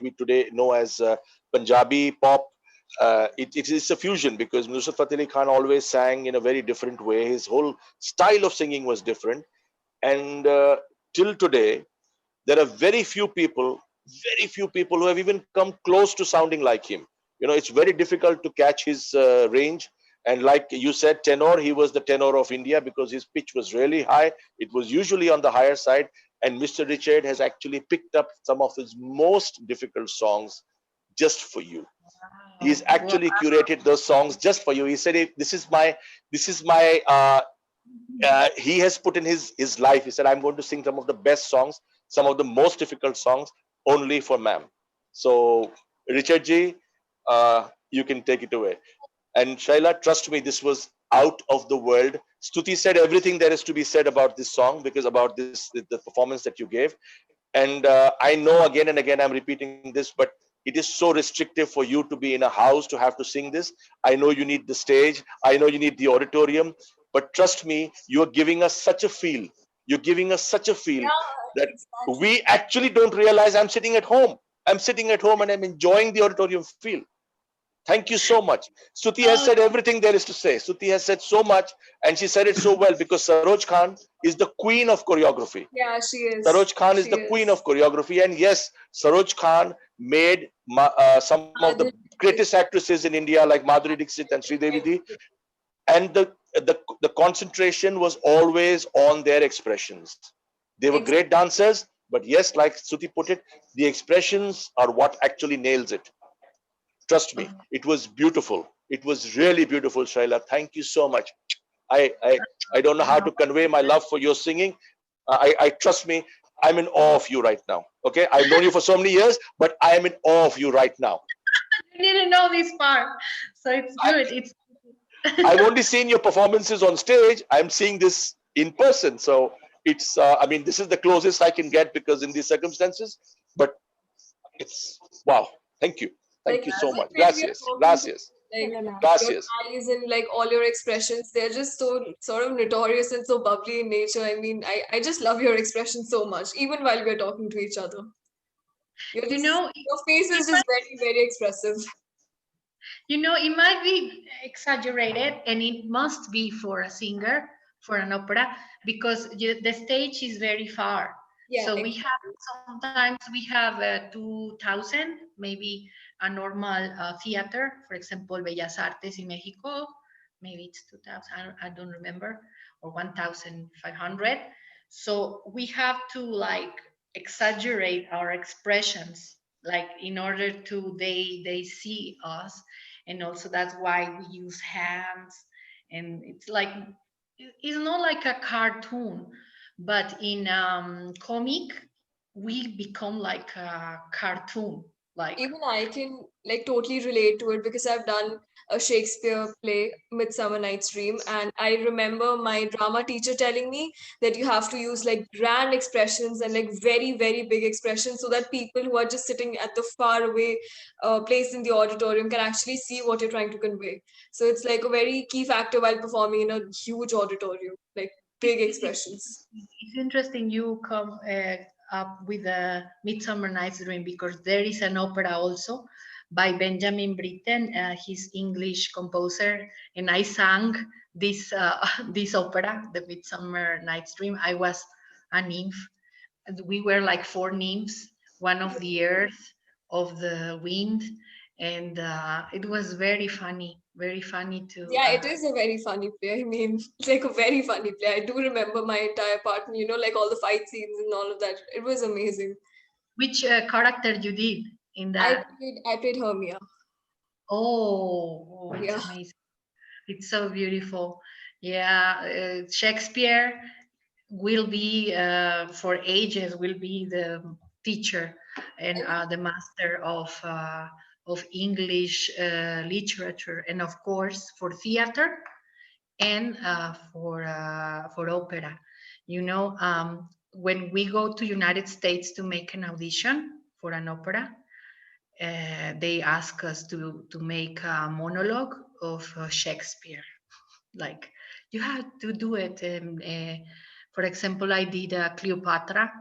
D: we today know as Punjabi pop. It is a fusion because Nusrat Fateh Ali Khan always sang in a very different way. His whole style of singing was different, and till today there are very few people who have even come close to sounding like him. It's very difficult to catch his range. And like you said, tenor, he was the tenor of India because his pitch was really high. It was usually on the higher side. And Mr. Richard has actually picked up some of his most difficult songs just for you. He's
B: Wow.
D: actually curated those songs just for you. He said, he has put in his life. He said, I'm going to sing some of the best songs, some of the most difficult songs only for ma'am. So, Richard ji, you can take it away. And Shaila, trust me, this was out of the world. Stuti said everything there is to be said about this song because about the performance that you gave. And I know again and again I'm repeating this, but it is so restrictive for you to be in a house to have to sing this. I know you need the stage. I know you need the auditorium. But trust me, you're giving us such a feel. You're giving us such a feel
A: Yeah,
D: that
A: exactly.
D: we actually don't realize I'm sitting at home. I'm sitting at home and I'm enjoying the auditorium feel. Thank you so much. Stuti has
B: Oh,
D: said everything there is to say. Stuti has said so much, and she said it so well because Saroj Khan is the queen of choreography.
A: Yeah, she is.
D: Saroj Khan is
A: She
D: the queen
A: is.
D: of choreography, and yes, Saroj Khan made some of the
A: Madhuri
D: greatest
A: Dixit.
D: actresses in India, like Madhuri Dixit and Sridevi Di, and the concentration was always on their expressions. They were great
A: Exactly.
D: dancers, but yes, like Stuti put it, the expressions are what actually nails it. Trust me, it was beautiful. It was really beautiful, Shaila. Thank you so much. I I, I don't know how to convey my love for your singing. I trust me, I'm in awe of you right now. Okay, I've known you for so many years, but I am in awe of you right now.
B: you didn't know this part, so it's
D: I,
B: good. It's
D: I've only seen your performances on stage. I'm seeing this in person. So it's, I mean, this is the closest I can get because in these circumstances, but it's, wow. Thank you. Thank
A: Like
D: you so
A: even
D: much.
A: when we are
D: Gracias.
A: talking to
D: Gracias.
A: like
C: Hello.
A: your
D: Gracias.
A: eyes and like all your expressions, they're just so sort of notorious and so bubbly in nature. I mean, I just love your expressions so much, even while we're talking to each other. You're
B: You
A: just
B: know,
A: your face is just very, very expressive.
B: it might be exaggerated, and it must be for a singer, for an opera, because the stage is very far.
A: Yeah,
B: So we have, sometimes we have 2,000, maybe a normal theater, for example, Bellas Artes in Mexico, maybe it's 2,000, I don't remember, or 1,500. So we have to like exaggerate our expressions, like in order to they see us, and also that's why we use hands, and it's like it's not like a cartoon, but in comic we become like a cartoon, like
A: even I can like totally relate to it because I've done a Shakespeare play, Midsummer Night's Dream, and I remember my drama teacher telling me that you have to use like grand expressions and like very, very big expressions so that people who are just sitting at the far away place in the auditorium can actually see what you're trying to convey. So it's like a very key factor while performing in a huge auditorium, like big expressions.
B: it's interesting you come up with a Midsummer Night's Dream, because there is an opera also by Benjamin Britten, his English composer, and I sang this this opera, the Midsummer Night's Dream. I was a nymph. We were like four nymphs, one of the earth, of the wind, and it was very funny to.
A: Yeah, it is a very funny play. I mean, it's like a very funny play. I do remember my entire part, and like all the fight scenes and all of that. It was amazing.
B: Which character you did in
A: I
B: that?
A: played Hermia.
B: Oh, it's
A: Yeah.
B: amazing. It's so beautiful. Yeah, Shakespeare will be for ages will be the teacher and the master of English literature, and of course for theater and for opera. When we go to United States to make an audition for an opera, they ask us to make a monologue of Shakespeare. Like you have to do it. For example, I did Cleopatra,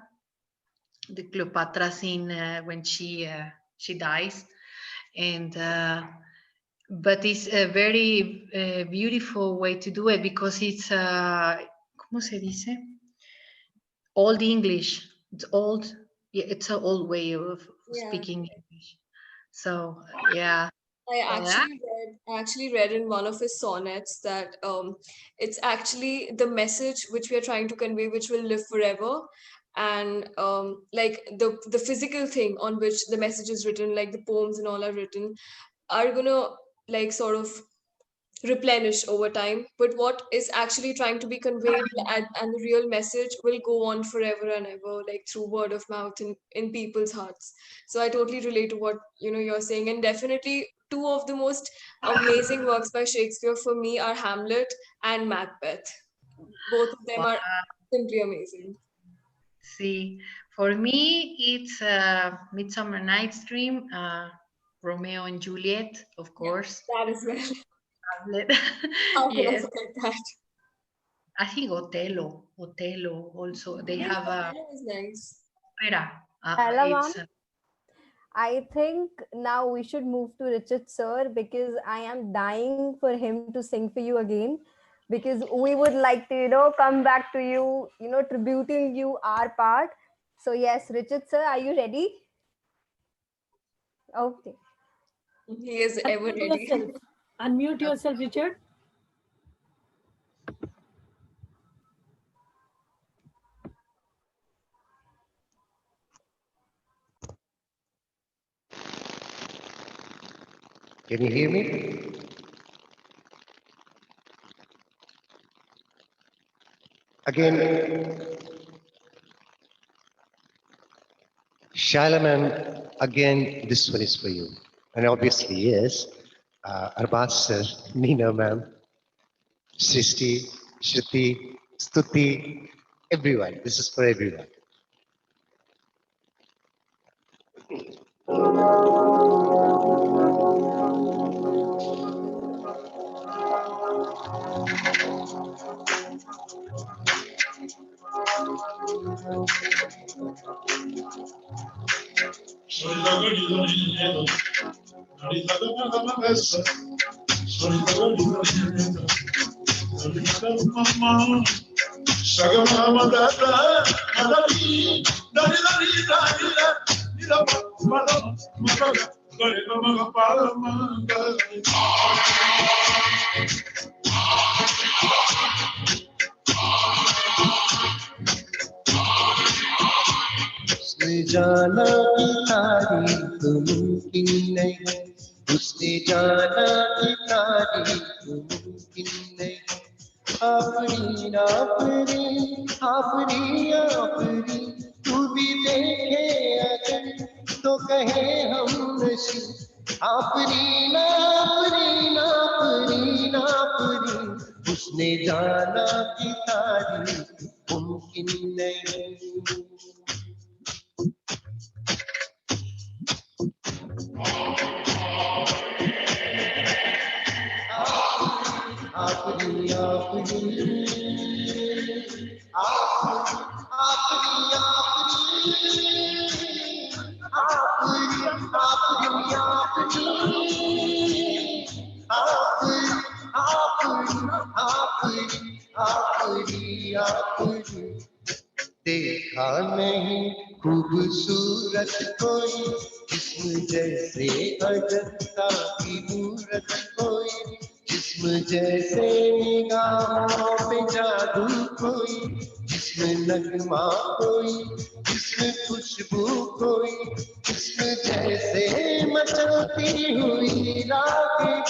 B: the Cleopatra scene when she dies, and but it's a very beautiful way to do it because it's ¿cómo se dice? Old English. It's old. Yeah, it's an old way of
A: Yeah.
B: speaking English. So yeah.
A: I
B: Yeah.
A: actually read in one of his sonnets that it's actually the message which we are trying to convey which will live forever, and like the physical thing on which the message is written, like the poems and all are written, are gonna like sort of replenish over time, but what is actually trying to be conveyed and the real message will go on forever and ever, like through word of mouth in people's hearts. So I totally relate to what you're saying, and definitely two of the most amazing works by Shakespeare for me are Hamlet and Macbeth. Both of them
B: Wow.
A: are simply amazing.
B: See, for me, it's Midsummer Night's Dream, Romeo and Juliet, of course.
A: That as well.
B: Hamlet.
A: How can I
B: Yes,
A: forget that?
B: I think Othello also. They
A: Yeah,
B: have a
A: that was nice.
B: opera.
E: Ella, ma'am,
B: It's
E: I think now we should move to Richard sir because I am dying for him to sing for you again. Because we would like to, come back to you, tributing you our part. So yes, Richard sir, are you ready? Okay.
A: He is ever
C: Unmute
A: ready.
C: yourself. Unmute yourself, Richard.
F: Can you hear me? Again, Sheila ma'am, again, this one is for you. And obviously, yes, Arbaaz sir, Nina ma'am, Srishti, Shruti, Stuti, everyone. This is for everyone. उसने जाना कि तारीफ मुमकिन नहीं, उसने जाना कि तारीफ मुमकिन नहीं। आफरीन आफरीन आफरीन आफरीन, तू भी देखे अगर तो कहे हम नशी। आफरीन आफरीन आफरीन आफरीन, उसने जाना कि तारीफ मुमकिन नहीं। आफरी आफरी आफरी आफरी, देखा नहीं खूबसूरत कोई जिस्म जैसे अजंता की मूरत कोई, जिस्म जैसे निगाहों पे जादू कोई, जिसमें नगमा कोई, जिसमें खुशबू कोई, जिस्म जैसे मचलती हुई राखें,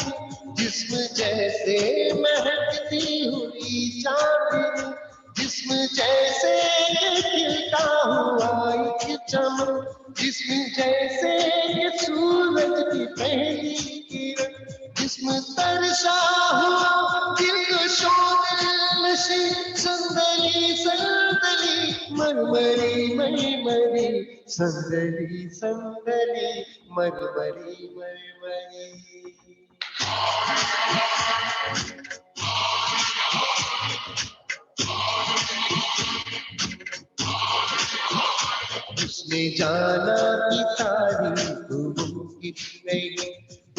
F: जिस्म जैसे महकती हुई चांदनी, जिस्म जैसे खिलता हुआ एक चमन, जिस्म जैसे ये सूरज की पहली किरण, जिस्म तरसा हुआ दिल को शोधनशी, संदली संदली मरमरी मरमरी, संदली संदली मरमरी मरमरी। उसने जाना कि तारीफ मुमकिन नहीं,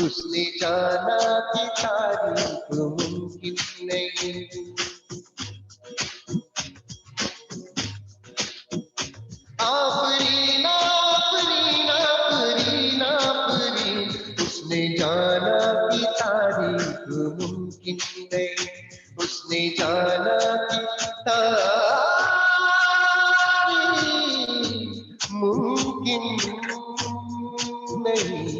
F: उसने जाना कि तारीफ मुमकिन नहीं। आफरीन आफरीन आफरीन आफरीन, उसने जाना कि तारीफ मुमकिन नहीं, उसने जाना कि तारीफ मुमकिन नहीं।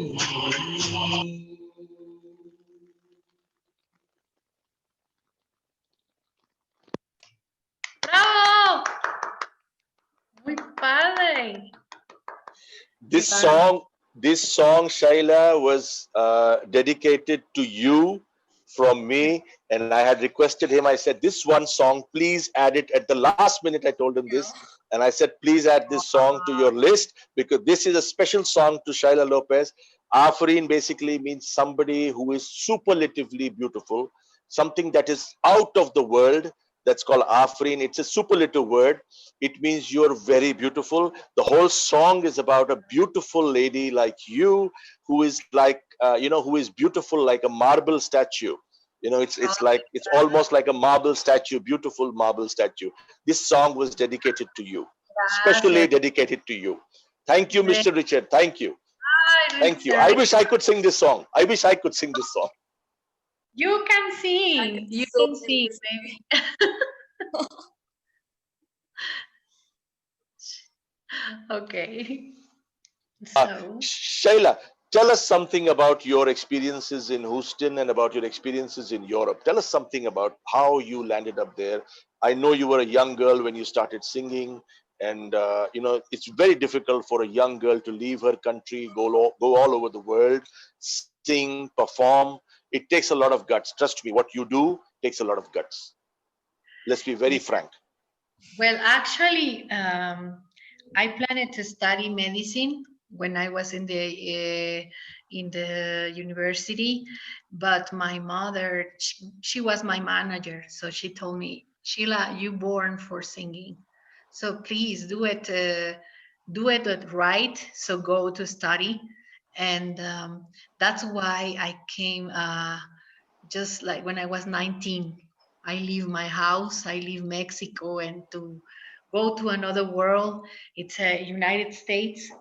B: ¡Bravo! Muy padre.
D: This song, Sheila, was dedicated to you from me, and I had requested him. I said, this one song, please add it. At the last minute, I told him this, and I said, please add this song to your list, because this is a special song to Sheila Lopez. Afreen basically means somebody who is superlatively beautiful, something that is out of the world. That's called Afreen. It's a superlative word. It means you're very beautiful. The whole song is about a beautiful lady like you, who is like, who is beautiful like a marble statue. It's almost like a marble statue, beautiful marble statue. This song was dedicated to you, specially dedicated to you. Thank you, Mr. Richard. Thank you. Thank you. I wish I could sing this song. I wish I could sing this song.
B: You can sing. You can sing, baby. Okay. So,
D: Sheila, tell us something about your experiences in Houston and about your experiences in Europe. Tell us something about how you landed up there. I know you were a young girl when you started singing, and it's very difficult for a young girl to leave her country, go all over the world, sing, perform. It takes a lot of guts. Trust me, what you do takes a lot of guts. Let's be very frank.
B: Well, actually, I planned to study medicine when I was in the university, but my mother, she was my manager, so she told me, Sheila, you born for singing, so please do it right. So go to study, and that's why I came. Just like when I was 19, I leave my house, I leave Mexico, and to go to another world. It's United States.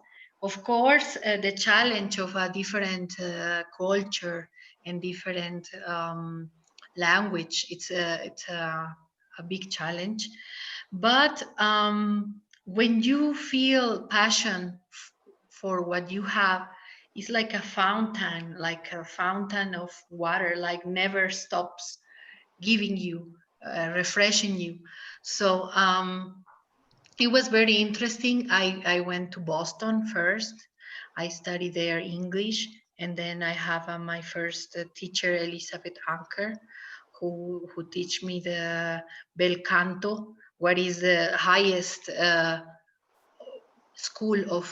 B: Of course, the challenge of a different culture and different language, it's a big challenge. But when you feel passion for what you have, it's like a fountain of water, like never stops giving you, refreshing you. So it was very interesting. I went to Boston first. I studied there English, and then I have my first teacher, Elizabeth Anker, who teach me the bel canto, what is the highest school of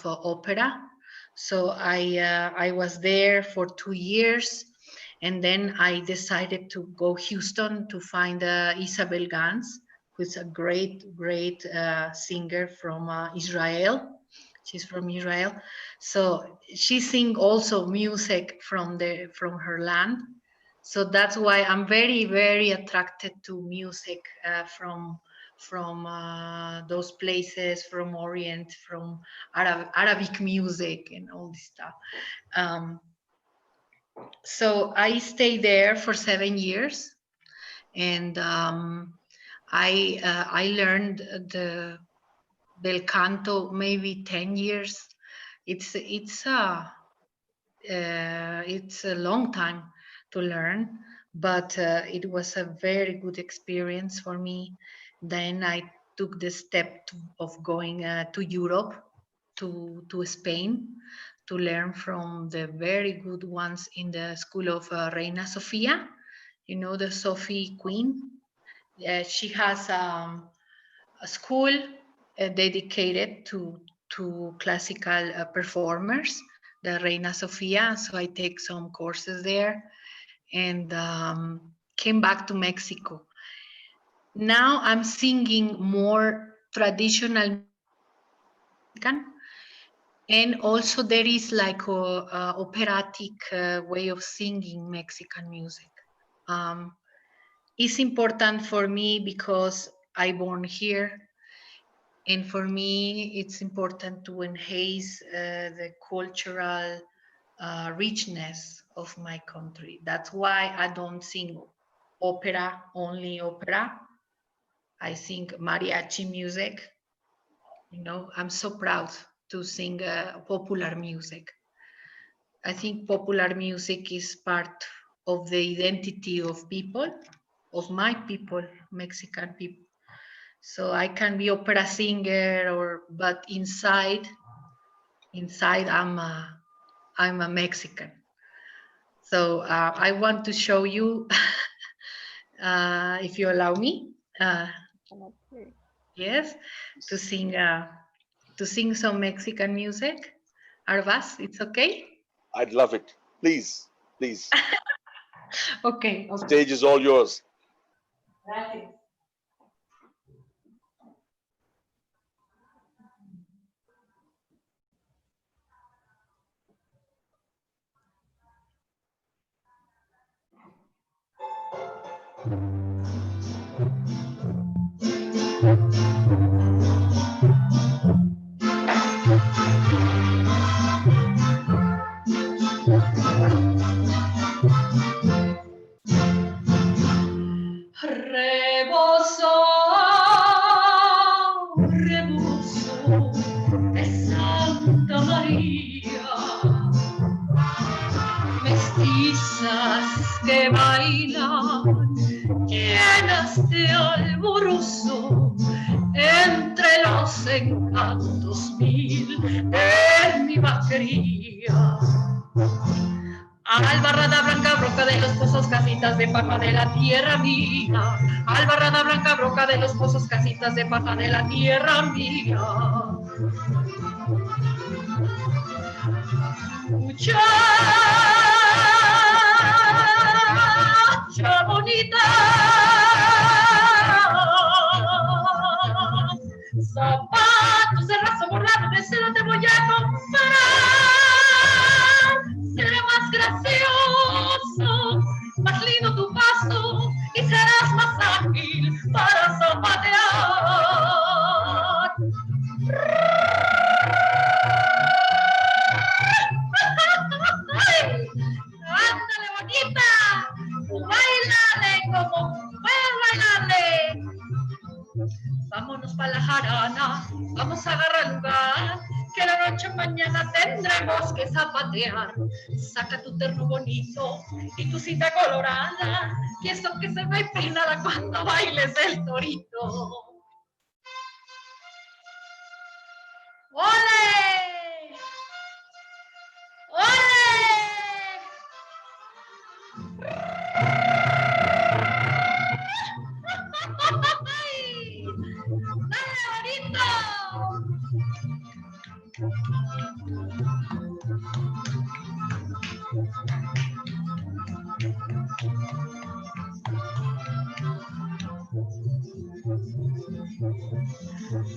B: opera. So I was there for 2 years, and then I decided to go Houston to find Isabel Gans, who's a great singer from Israel. She's from Israel, so she sings also music from her land. So that's why I'm very attracted to music from those places, from Orient, from Arabic music and all this stuff. So I stayed there for 7 years, and I learned the bel canto maybe 10 years. It's a long time to learn, but it was a very good experience for me. Then I took the step of going to Europe, to Spain, to learn from the very good ones in the school of Reina Sofia. You know, the Sophie Queen. She has a school dedicated to classical performers, the Reina Sofia. So I take some courses there, and came back to Mexico. Now I'm singing more traditional Mexican, and also there is like a operatic way of singing Mexican music. It's important for me because I born here, and for me it's important to enhance the cultural richness of my country. That's why I don't sing opera, only opera. I sing mariachi music. You know, I'm so proud to sing popular music. I think popular music is part of the identity of people, of my people, Mexican people. So I can be opera singer, but inside I'm a Mexican. So I want to show you, if you allow me, yes, to sing some Mexican music. Arbaaz, it's okay?
D: I'd love it. Please.
B: Okay.
D: Stage is all yours.
B: Gracias.
G: Reboso de Santa María, mestizas que bailan llenas de alborozo entre los encantos mil de mi vaquería. Albarrada blanca, roca de los pozos, casitas de paja de la tierra mía. Albarrada blanca, broca de los pozos, casitas de paja de la tierra mía. Muchacha bonita, zapatos de raso borrado de seda te voy a comprar. Será más gracioso, más lindo tu paso y serás más ágil para zapatear. Ándale, bonita, bailale como puedes bailarle. Vámonos para la jarana, vamos a agarrar lugar, que la noche mañana tendremos que zapatear. Saca tu terno bonito y tu cinta colorada, y eso que se ve peinada cuando bailes el torito. ¡Ole! ¡Ole! ¡Dale, bonito!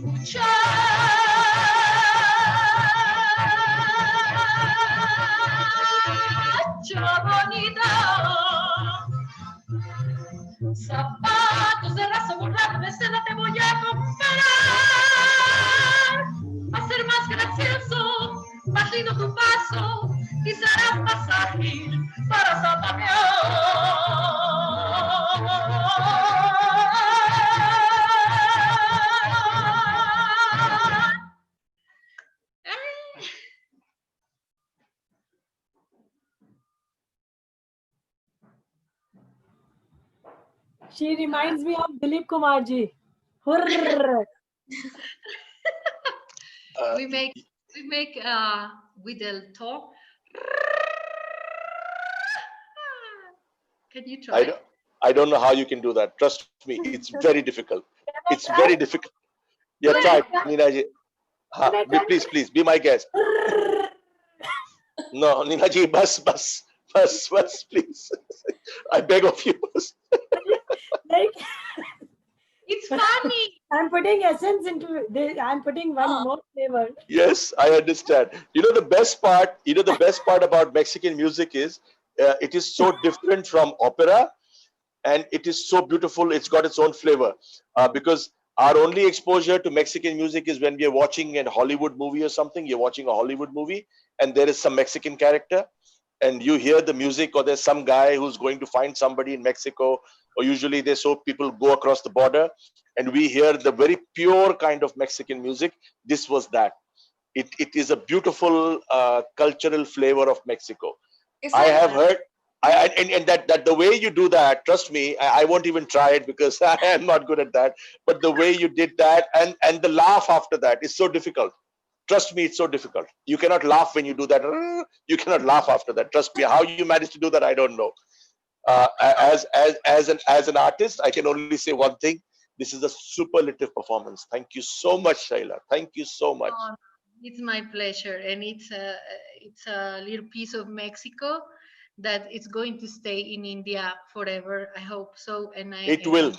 G: Muchacha bonita, zapatos de raso borrado de seda te voy a comprar. Va a ser más gracioso, más lindo tu paso y serás más ágil para zapatear.
C: She reminds me of Dilip Kumar ji. Hurr.
B: We make with the talk. Can you try?
D: I don't know how you can do that. Trust me, it's very difficult. It's very difficult. Yeah, try, Ninaji. Please, be my guest. No, Ninaji, bus, please. I beg of you.
C: Like,
G: It's funny.
C: I'm putting essence into this. I'm putting one more flavor.
D: Yes, I understand. The best part about Mexican music is it is so different from opera, and it is so beautiful. It's got its own flavor because our only exposure to Mexican music is when we are watching a Hollywood movie or something. You're watching a Hollywood movie and there is some Mexican character and you hear the music, or there's some guy who's going to find somebody in Mexico, or usually they saw people go across the border and we hear the very pure kind of Mexican music. This was that. It is a beautiful cultural flavor of Mexico. I have heard, and that the way you do that, trust me, I won't even try it because I am not good at that. But the way you did that and the laugh after that is so difficult. Trust me, it's so difficult. You cannot laugh when you do that. You cannot laugh after that. Trust me. How you managed to do that, I don't know. As an artist, I can only say one thing. This is a superlative performance. Thank you so much, Sheila. Thank you so much.
B: It's my pleasure, and it's a little piece of Mexico that it's going to stay in India forever. I hope so, and
D: it will.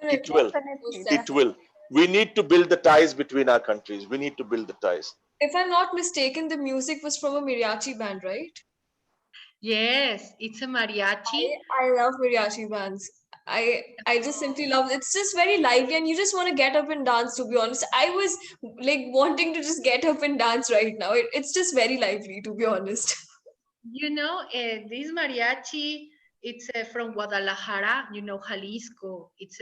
D: It will. It will. We need to build the ties between our countries. We need to build the ties.
A: If I'm not mistaken, the music was from a mariachi band, right?
B: Yes, it's a mariachi.
A: I love mariachi bands. I just simply love it. It's just very lively and you just want to get up and dance, to be honest. I was like wanting to just get up and dance right now. It's just very lively, to be honest.
B: This mariachi, it's from Guadalajara, Jalisco. It's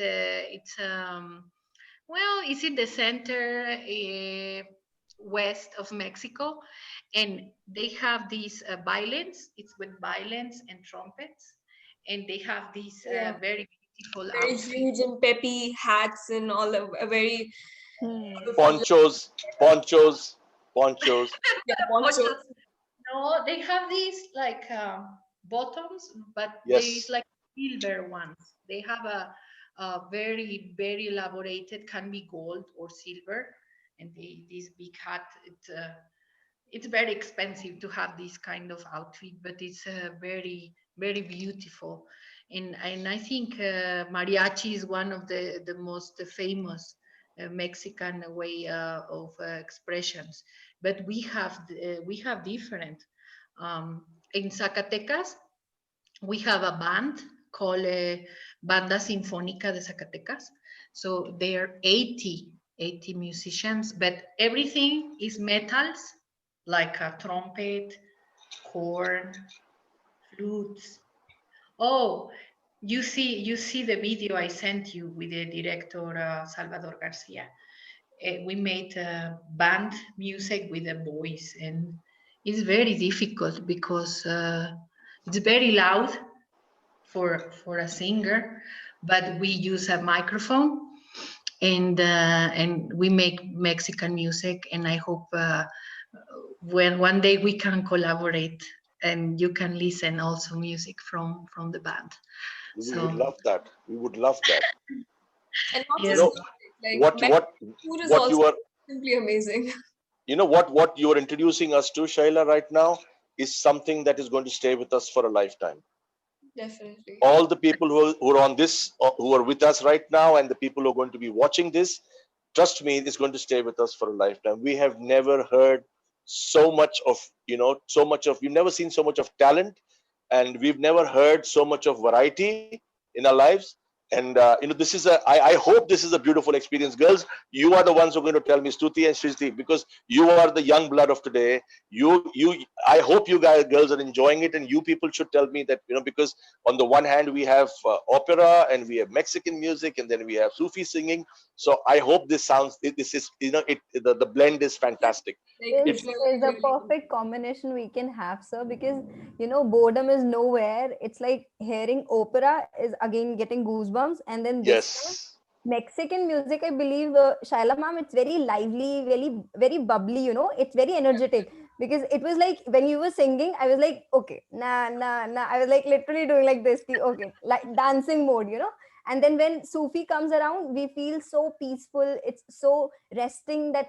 B: in the center west of Mexico, and they have these violins. It's with violins and trumpets, and they have these very beautiful
A: very
B: outfits.
A: huge and peppy hats and all very
D: ponchos.
A: Yeah, ponchos.
B: No, they have these bottoms, but there is
D: Yes.
B: like silver ones. They have a very, very elaborated, can be gold or silver, and this big hat. It's very expensive to have this kind of outfit, but it's very, very beautiful. And I think mariachi is one of the most famous Mexican way of expressions. But we have different. In Zacatecas, we have a band called Banda Sinfónica de Zacatecas. So there are 80 musicians, but everything is metals, like a trumpet, horn, flutes. Oh, you see the video I sent you with the director Salvador Garcia. We made band music with a voice, and it's very difficult because it's very loud for a singer, but we use a microphone, and we make Mexican music, and I hope when one day we can collaborate and you can listen also music from the band.
D: We would
B: So
D: love that. We would love that.
A: And not
D: You
A: just
B: yes,
D: know
A: music, like
D: what
A: Mexican
D: what
A: food is
D: what
A: also
D: you are
A: simply amazing.
D: what you are introducing us to, Shaila, right now is something that is going to stay with us for a lifetime.
A: Definitely.
D: All the people who are on this, who are with us right now, and the people who are going to be watching this, trust me, it's going to stay with us for a lifetime. We have never heard so much of, we've never seen so much of talent, and we've never heard so much of variety in our lives. And I hope this is a beautiful experience. Girls, you are the ones who are going to tell me, Stuti and Srishti, because you are the young blood of today. I hope you guys, girls, are enjoying it, and you people should tell me that, because on the one hand we have opera, and we have Mexican music, and then we have Sufi singing. So I hope this is, the blend is fantastic.
A: Like
D: It
A: it's
E: This
A: really,
E: is a
A: really good.
E: perfect combination we can have, sir, because boredom is nowhere. It's like hearing opera is again getting goosebumps, and then this time
D: Yes.
E: Mexican music, I believe, Shaila ma'am, it's very lively, very very bubbly. It's very energetic because it was like when you were singing, I was like, okay, nah, nah, nah. I was like literally doing like this, okay, like dancing mode. And then when Sufi comes around, we feel so peaceful. It's so resting that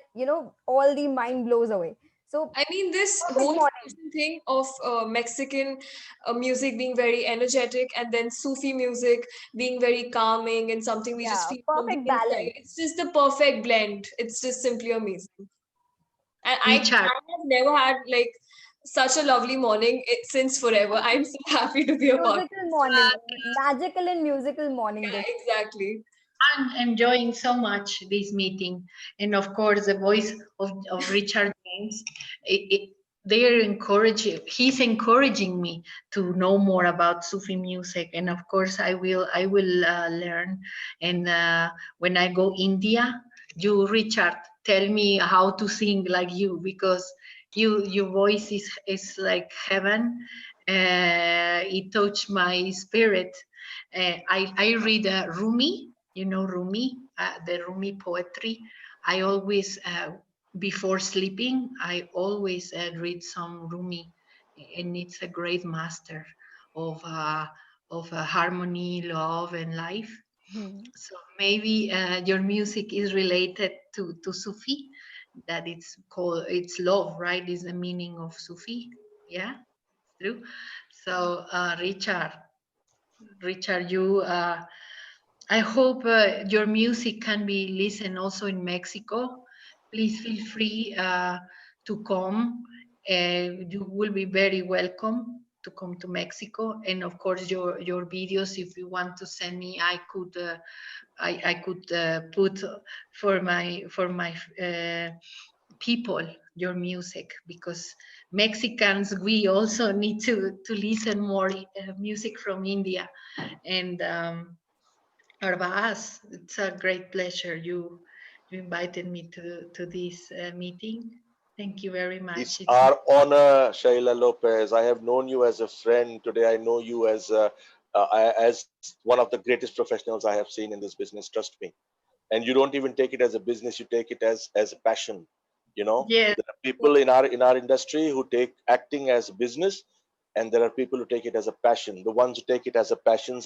E: all the mind blows away. So
A: I mean, this
E: perfect
A: whole
E: morning.
A: fusion thing of Mexican music being very energetic and then Sufi music being very calming and something we just
E: Yeah,
A: feel from the
E: perfect
A: inside.
E: balance.
A: It's just the perfect blend. It's just simply amazing. And I
B: Richard,
A: have never had like such a lovely morning since forever. I'm so happy to be a part of
E: Musical
A: this.
E: morning, magical and musical morning.
A: Yeah,
E: This.
A: exactly.
B: I'm enjoying so much this meeting, and of course the voice of Richard James. They are encouraging. He's encouraging me to know more about Sufi music, and of course I will learn. And when I go India, you Richard, tell me how to sing like you, because your voice is like heaven. It touched my spirit. I read Rumi, Rumi, the Rumi poetry. I always, before sleeping, I always read some Rumi, and it's a great master of harmony, love, and life.
E: Hmm.
B: So maybe your music is related to Sufi, that it's love, right? Is the meaning of Sufi. Yeah, true. So Richard, I hope your music can be listened also in Mexico. Please feel free to come. You will be very welcome to come to Mexico. And of course, your videos, if you want to send me, I could put for my people your music, because Mexicans, we also need to listen more music from India. And Arbaaz, it's a great pleasure. You invited me to this meeting. Thank you very much.
D: It's our honor, Shaila Lopez. I have known you as a friend. Today, I know you as one of the greatest professionals I have seen in this business. Trust me. And you don't even take it as a business; you take it as a passion.
B: Yes,
D: There are people in our industry who take acting as a business, and there are people who take it as a passion. The ones who take it as a passion,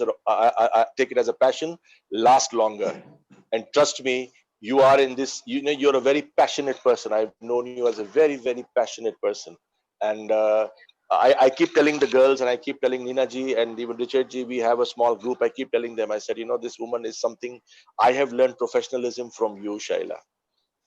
D: take it as a passion, last longer. And trust me, you are in this. You're a very passionate person. I've known you as a very, very passionate person, and I keep telling the girls, and I keep telling Nina ji and even Richard ji, we have a small group. I keep telling them, I said, this woman is something. I have learned professionalism from you, Shaila.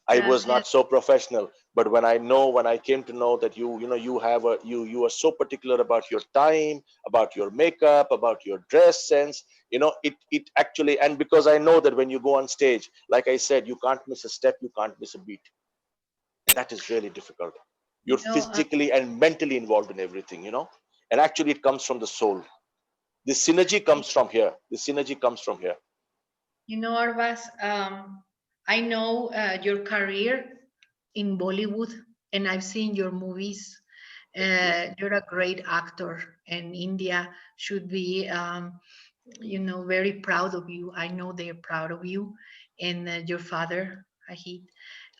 D: I was not so professional, but when I came to know that you are so particular about your time, about your makeup, about your dress sense, it actually, and because I know that when you go on stage, like I said, you can't miss a step, you can't miss a beat, and that is really difficult. You're physically and mentally involved in everything, and actually it comes from the soul. The synergy comes from here. The synergy comes from here.
B: Arbaaz, I know your career in Bollywood, and I've seen your movies. You're a great actor, and India should be, very proud of you. I know they're proud of you and your father, Ahid.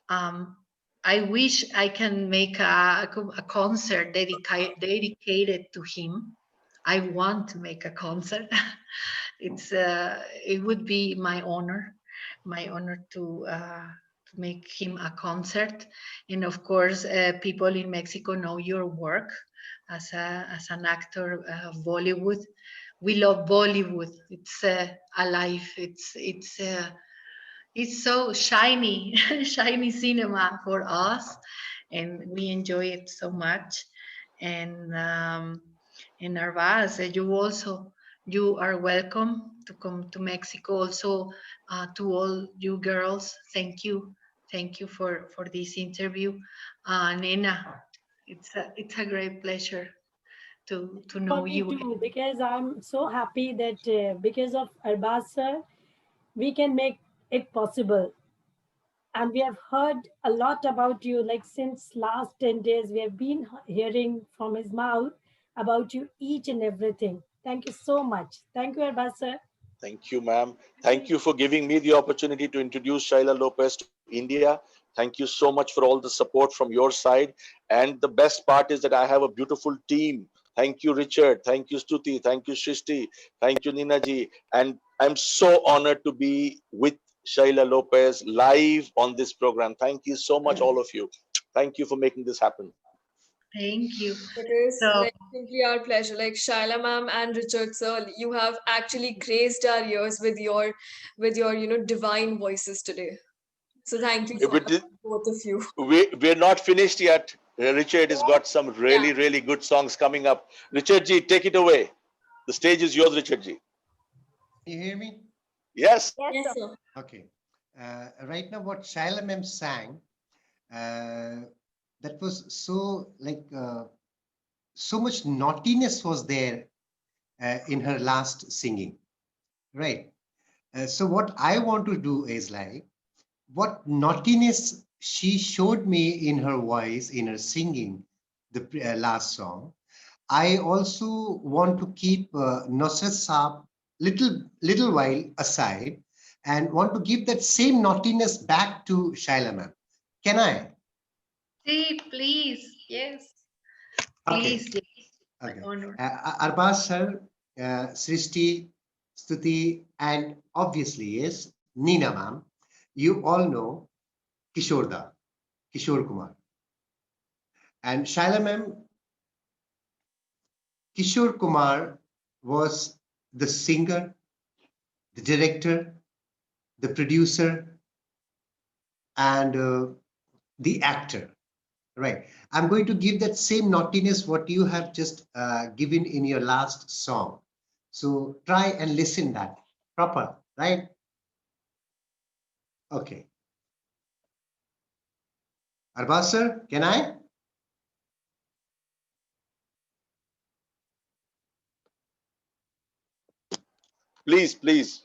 B: Um, I wish I can make a concert dedicated to him. I want to make a concert. It would be my honor to make him a concert. And of course, people in Mexico know your work as an actor of Bollywood. We love Bollywood. It's alive. It's so shiny, shiny cinema for us, and we enjoy it so much. And in Arbaaz, you are welcome to come to Mexico. Also, to all you girls, thank you for this interview, Nena. It's a great pleasure to
C: For
B: know
C: me
B: you.
C: too, because I'm so happy that because of Arbaaz sir, we can make it possible. And we have heard a lot about you, like since last 10 days, we have been hearing from his mouth about you each and everything. Thank you so much. Thank you, Arbaaz sir.
D: Thank you, ma'am. Thank you for giving me the opportunity to introduce Sheila Lopez to India. Thank you so much for all the support from your side. And the best part is that I have a beautiful team. Thank you, Richard. Thank you, Stuti. Thank you, Srishti. Thank you, Nina ji. And I'm so honored to be with Sheila Lopez live on this program. Thank you so much, all of you. Thank you for making this happen.
B: Thank you.
A: It is
B: So,
A: like simply our pleasure. Like Shaila ma'am and Richard sir, you have actually graced our ears with your divine voices today. So thank you so
D: We
A: much,
D: did-
A: both of you.
D: we're not finished yet. Richard has got some
A: Yeah.
D: really, really good songs coming up. Richard ji, take it away. The stage is yours, Richard ji.
F: You hear me?
D: Yes.
E: Yes,
A: Yes,
E: sir.
A: sir.
F: Okay. Right now, what Shaila ma'am sang, that was so so much naughtiness was there in her last singing, right? So what I want to do is like what naughtiness she showed me in her voice, in her singing, the last song. I also want to keep Nusrat Saab little while aside and want to give that same naughtiness back to Shaila ma'am. Can I?
B: see, please, yes,
F: Okay.
B: please, yes, my
F: Okay.
B: honor.
F: Arbaaz sir, Srishti, Stuti, and obviously yes, Nina ma'am. You all know Kishorda, Kishore Kumar. And Shaila ma'am, Kishore Kumar was the singer, the director, the producer, and the actor. Right. I'm going to give that same naughtiness what you have just given in your last song. So try and listen that proper, right? Okay. Arbaaz sir, can I?
D: Please, please.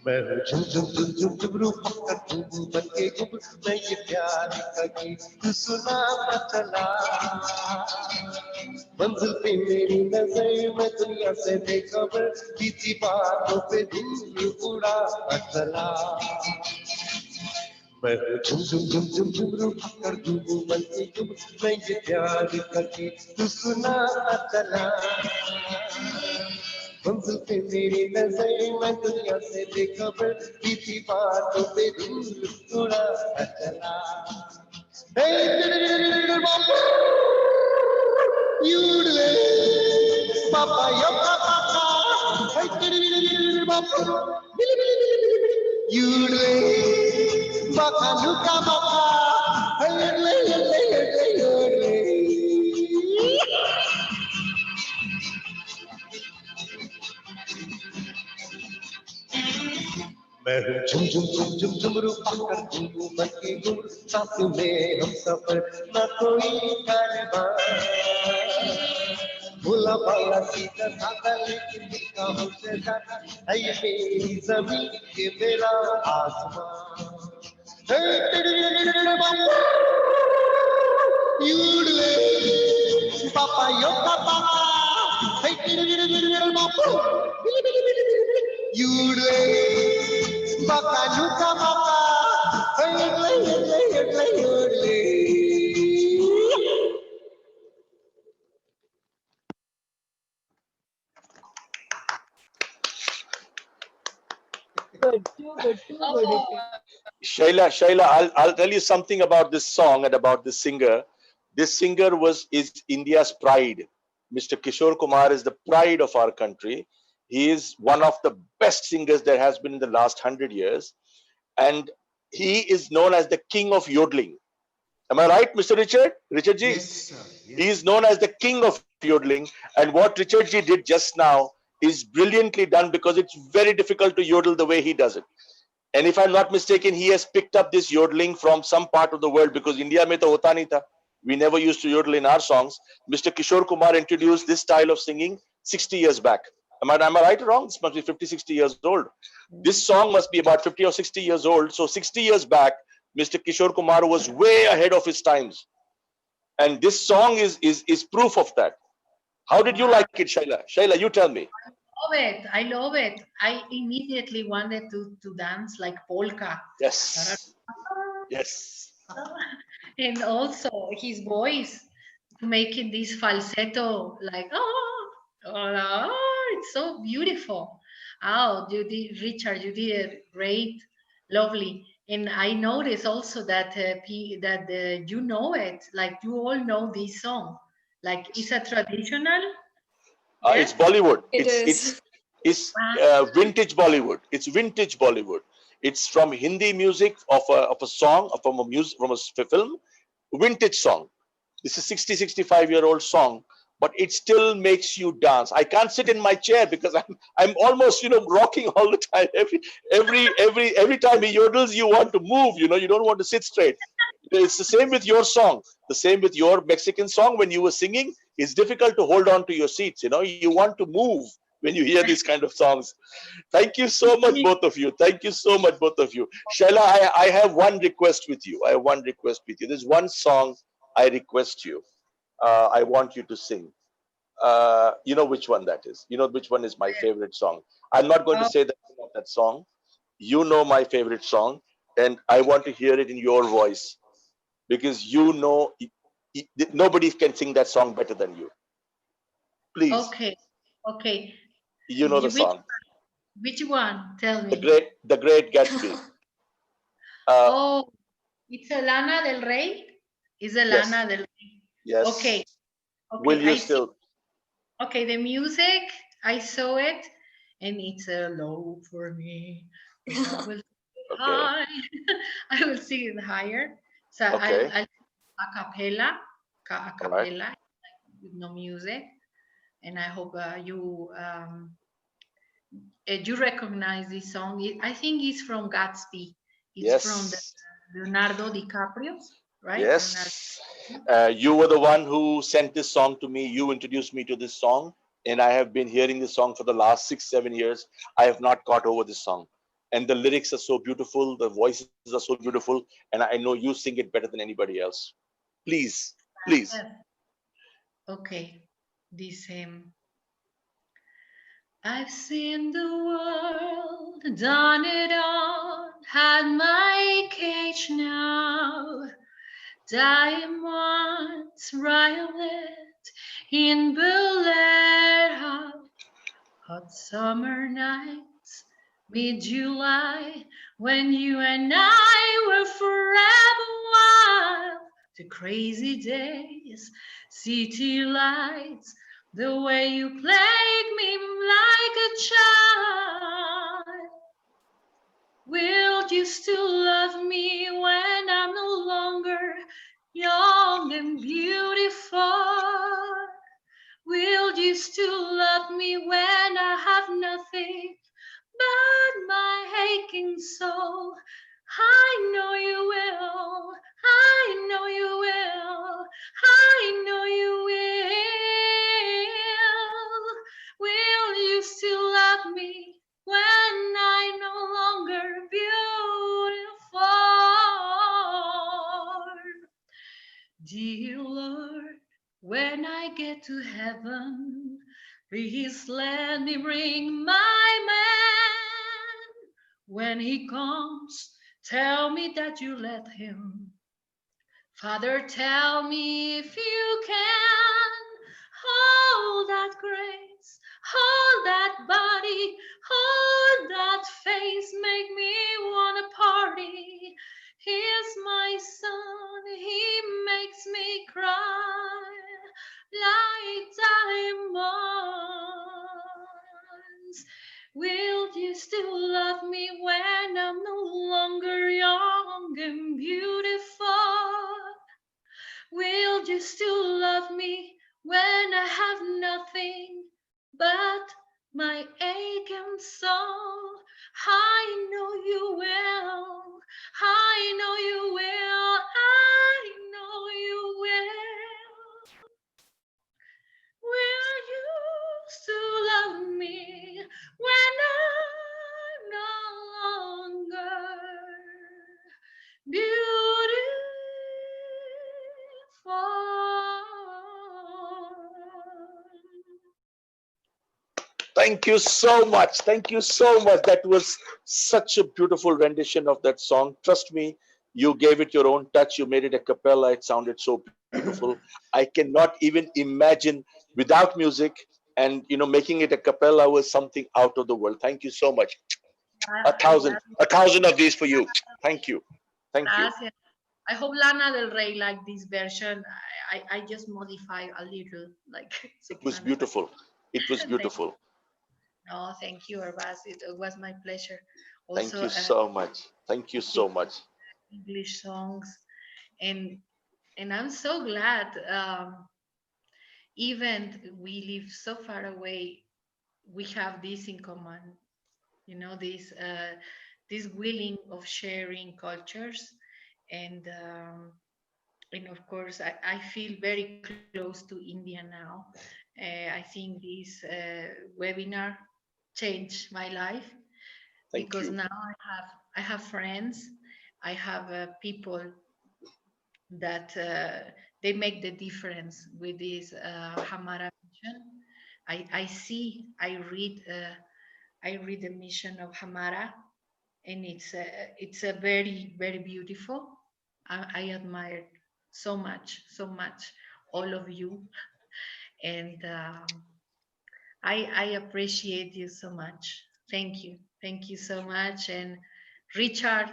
F: मैं हूँ झुम झुम झुम झुम झुमरू पक्का झुम बन के घुम मैं ये प्यार का गीत तू सुनाता चला मंजिल पे मेरी नजर मैं दुनिया से बेखबर बीती बातों पे दिल उड़ाता चला मैं हूँ झुम झुम झुम झुम झुमरू पक्का झुम बन के घुम मैं ये प्यार का गीत तू सुनाता चला मंजिल पे मेरी नजर मैं दुनिया से बेखबर बीती बातों पे दिल उड़ाता चला Papa, yo papa, you baka nuka baka, मैं हूँ झुम झुम झुम झुम झुमरू पाकर घूमू बन के घूम साथ में हम सफर न कोई कारवां भोला भाला सीधा साधा लेकिन दिखा मुझसे ज्यादा है ये मेरी जमीन ये मेरा आसमां पापा यो पापा baka nuka baka
C: Good, too good, too good.
D: Sheila, I'll tell you something about this song and about this singer. This singer is India's pride. Mr. Kishore Kumar is the pride of our country. He is one of the best singers there has been in the last 100 years. And he is known as the king of yodeling. Am I right, Mr. Richard? Richard ji?
F: Yes, sir. Yes.
D: He is known as the king of yodeling. And what Richard ji did just now is brilliantly done because it's very difficult to yodel the way he does it. And if I'm not mistaken, he has picked up this yodeling from some part of the world because India mein to hota nahi tha. We never used to yodel in our songs. Mr. Kishore Kumar introduced this style of singing 60 years back. Am I right or wrong? This must be 50, 60 years old. This song must be about 50 or 60 years old. So 60 years back, Mr. Kishore Kumar was way ahead of his times. And this song is proof of that. How did you like it, Sheila? Sheila, you tell me.
B: I love it. I immediately wanted to dance like polka.
D: Yes. Yes.
B: And also his voice, making this falsetto, like, it's so beautiful. Oh, you did, Richard, you did it great, lovely. And I noticed also that you know it, like you all know this song. Like, it's a traditional.
D: It's Bollywood.
A: It's
D: It's vintage Bollywood. It's vintage Bollywood. It's from Hindi music of a song from a film, vintage song. This is 65-year-old song, but it still makes you dance. I can't sit in my chair because I'm almost rocking all the time. Every time he yodels, you want to move. You don't want to sit straight. It's the same with your song. The same with your Mexican song. When you were singing, it's difficult to hold on to your seats. You want to move when you hear these kind of songs. Thank you so much, both of you. Thank you so much, both of you. Sheila, I have one request with you. There's one song I request you. I want you to sing. You know which one that is. You know which one is my favorite song. I'm not going to say the name of that song. You know my favorite song, and I want to hear it in your voice because nobody can sing that song better than you. Please.
B: Okay.
D: You know the song.
B: Which one? Tell me.
D: The Great Gatsby.
B: It's a Lana del Rey. It's a
D: Yes.
B: Lana del Rey.
D: Yes.
B: Okay.
D: Will you still?
B: Okay, the music, I saw it, and it's a low for me, but I will
D: Okay.
B: high. I will sing it higher. So
D: Okay.
B: I'll a cappella, a
D: All right.
B: cappella with no music, and I hope you recognize this song. I think it's from Gatsby. It's from the
D: Yes.
B: Leonardo DiCaprio, right? Leonardo.
D: Yes. You were the one who sent this song to me. You introduced me to this song, and I have been hearing this song for the last 6, 7 years. I have not got over this song. And the lyrics are so beautiful, the voices are so beautiful, and I know you sing it better than anybody else. Please, please.
B: Yes. Okay, this I've seen the world, done it all, had my cage now. Diamonds, violet in Bel-Air, hot summer nights, mid-July, when you and I were forever wild. The crazy days, city lights, the way you played me like a child. Will you still love me when I'm no longer young and beautiful? Will you still love me when I have nothing but my aching soul? I know you will. I know you will. I know you will. Will you still love me when I'm no longer beautiful? Dear Lord, when I get to heaven, please let me bring my man. When he comes, tell me that you let him. Father, tell me if you can hold that grace, hold that body, hold that face, make me wanna party. He's my son, he makes me cry like diamonds. Will you still love me when I'm no longer young and beautiful? Will you still love me when I have nothing but my aching soul? I know you will. I know you will. I know you will. Will you still love me when I'm no longer beautiful?
D: Thank you so much. Thank you so much. That was such a beautiful rendition of that song. Trust me, you gave it your own touch. You made it a cappella. It sounded so beautiful. I cannot even imagine without music, and making it a cappella was something out of the world. Thank you so much.
B: I,
D: A
B: I,
D: thousand, a thousand of these for you. Thank you. Thank you.
B: Gracias. I hope Lana Del Rey like this version. I just modify a little, like
D: It was
B: Soprano.
D: beautiful. It was
B: Thank,
D: beautiful.
B: no, thank you, Arbaaz. It was my pleasure.
D: Thank
B: Also,
D: you so much. Thank you
B: speaking
D: so much.
B: English songs, and I'm so glad. Even we live so far away, we have this in common. This willing of sharing cultures, and of course, I feel very close to India now. I think this webinar changed my life
D: Thank
B: because
D: you.
B: now I have friends, I have people that they make the difference with this Hamaraa mission. I see, I read the mission of Hamaraa, and it's a very, very beautiful. I admire so much all of you, and I appreciate you so much. Thank you so much. And Richard,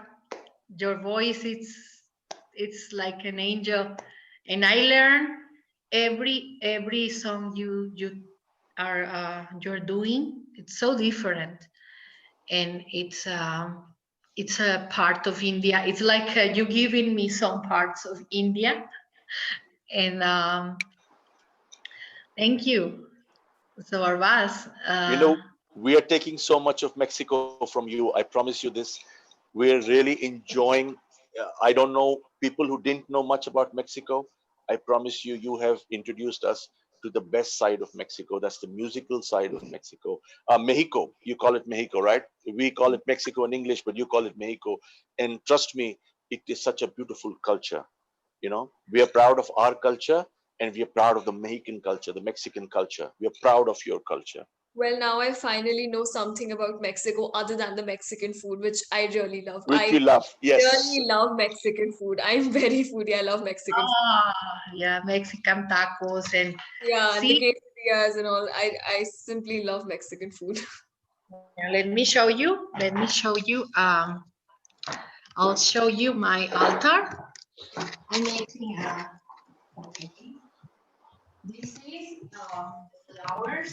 B: your voice, it's like an angel, and I learn every song you you're doing. It's so different, and it's a part of India. It's like you giving me some parts of India, and thank you. So Arbaaz,
D: You know, we are taking so much of Mexico from you. I promise you this. We're really enjoying. I don't know people who didn't know much about Mexico. I promise you, you have introduced us to the best side of Mexico. That's the musical side of Mexico. Mexico, you call it Mexico, right? We call it Mexico in English, but you call it Mexico. And trust me, it is such a beautiful culture. You know, we are proud of our culture, and we are proud of the Mexican culture, the Mexican culture. We are proud of your culture.
A: Well, now I finally know something about Mexico other than the Mexican food, which I really love.
D: Which
A: I
D: we love. Yes.
A: really love Mexican food. I'm very foodie. I love Mexican food.
B: yeah, Mexican tacos and
A: Yeah, and the
B: see.
A: quesadillas and all. I simply love Mexican food.
B: Let me show you. Let me show you. I'll show you my altar. I'm making okay. This is the flowers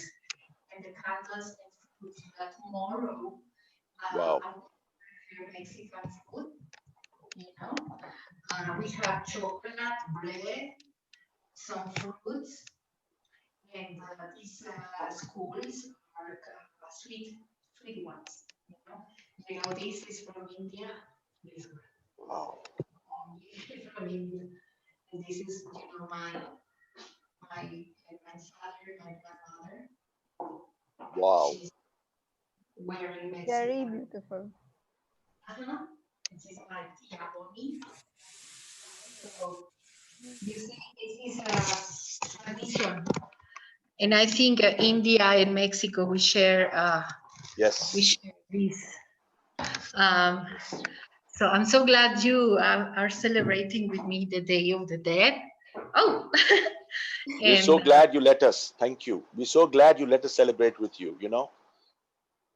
B: and the candles and food that tomorrow
D: Wow.
B: I will prepare Mexican food. You know, we have chocolate, bread, some fruits, and these schools are sweet ones. This is from India. This
D: Wow.
B: one is from India, and this is my father, my grandmother.
D: Wow.
B: She's wearing
E: Very
B: Mexican.
E: beautiful.
B: This is my tia Bonnie. So you see, this is a tradition. And I think India and Mexico we share
D: Yes.
B: this. Um, so I'm so glad you are celebrating with me the Day of the Dead. Oh,
D: We're so
B: and
D: glad you let us. Thank you. We're so glad you let us celebrate with you, you know.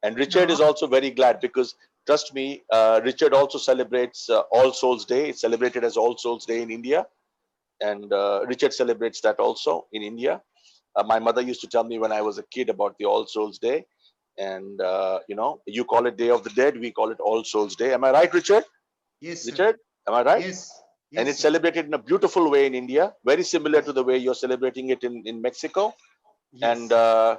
D: And Richard
B: no,
D: is also very glad because, trust me, Richard also celebrates All Souls Day. It's celebrated as All Souls Day in India. And Richard celebrates that also in India. My mother used to tell me when I was a kid about the All Souls Day. And, you know, you call it Day of the Dead, we call it All Souls Day. Am I right, Richard?
F: Yes, sir.
D: Richard, am I right?
F: Yes.
D: And
F: Yes,
D: it's
F: sir.
D: celebrated in a beautiful way in India, very similar to the way you're celebrating it in Mexico. And
F: Yes.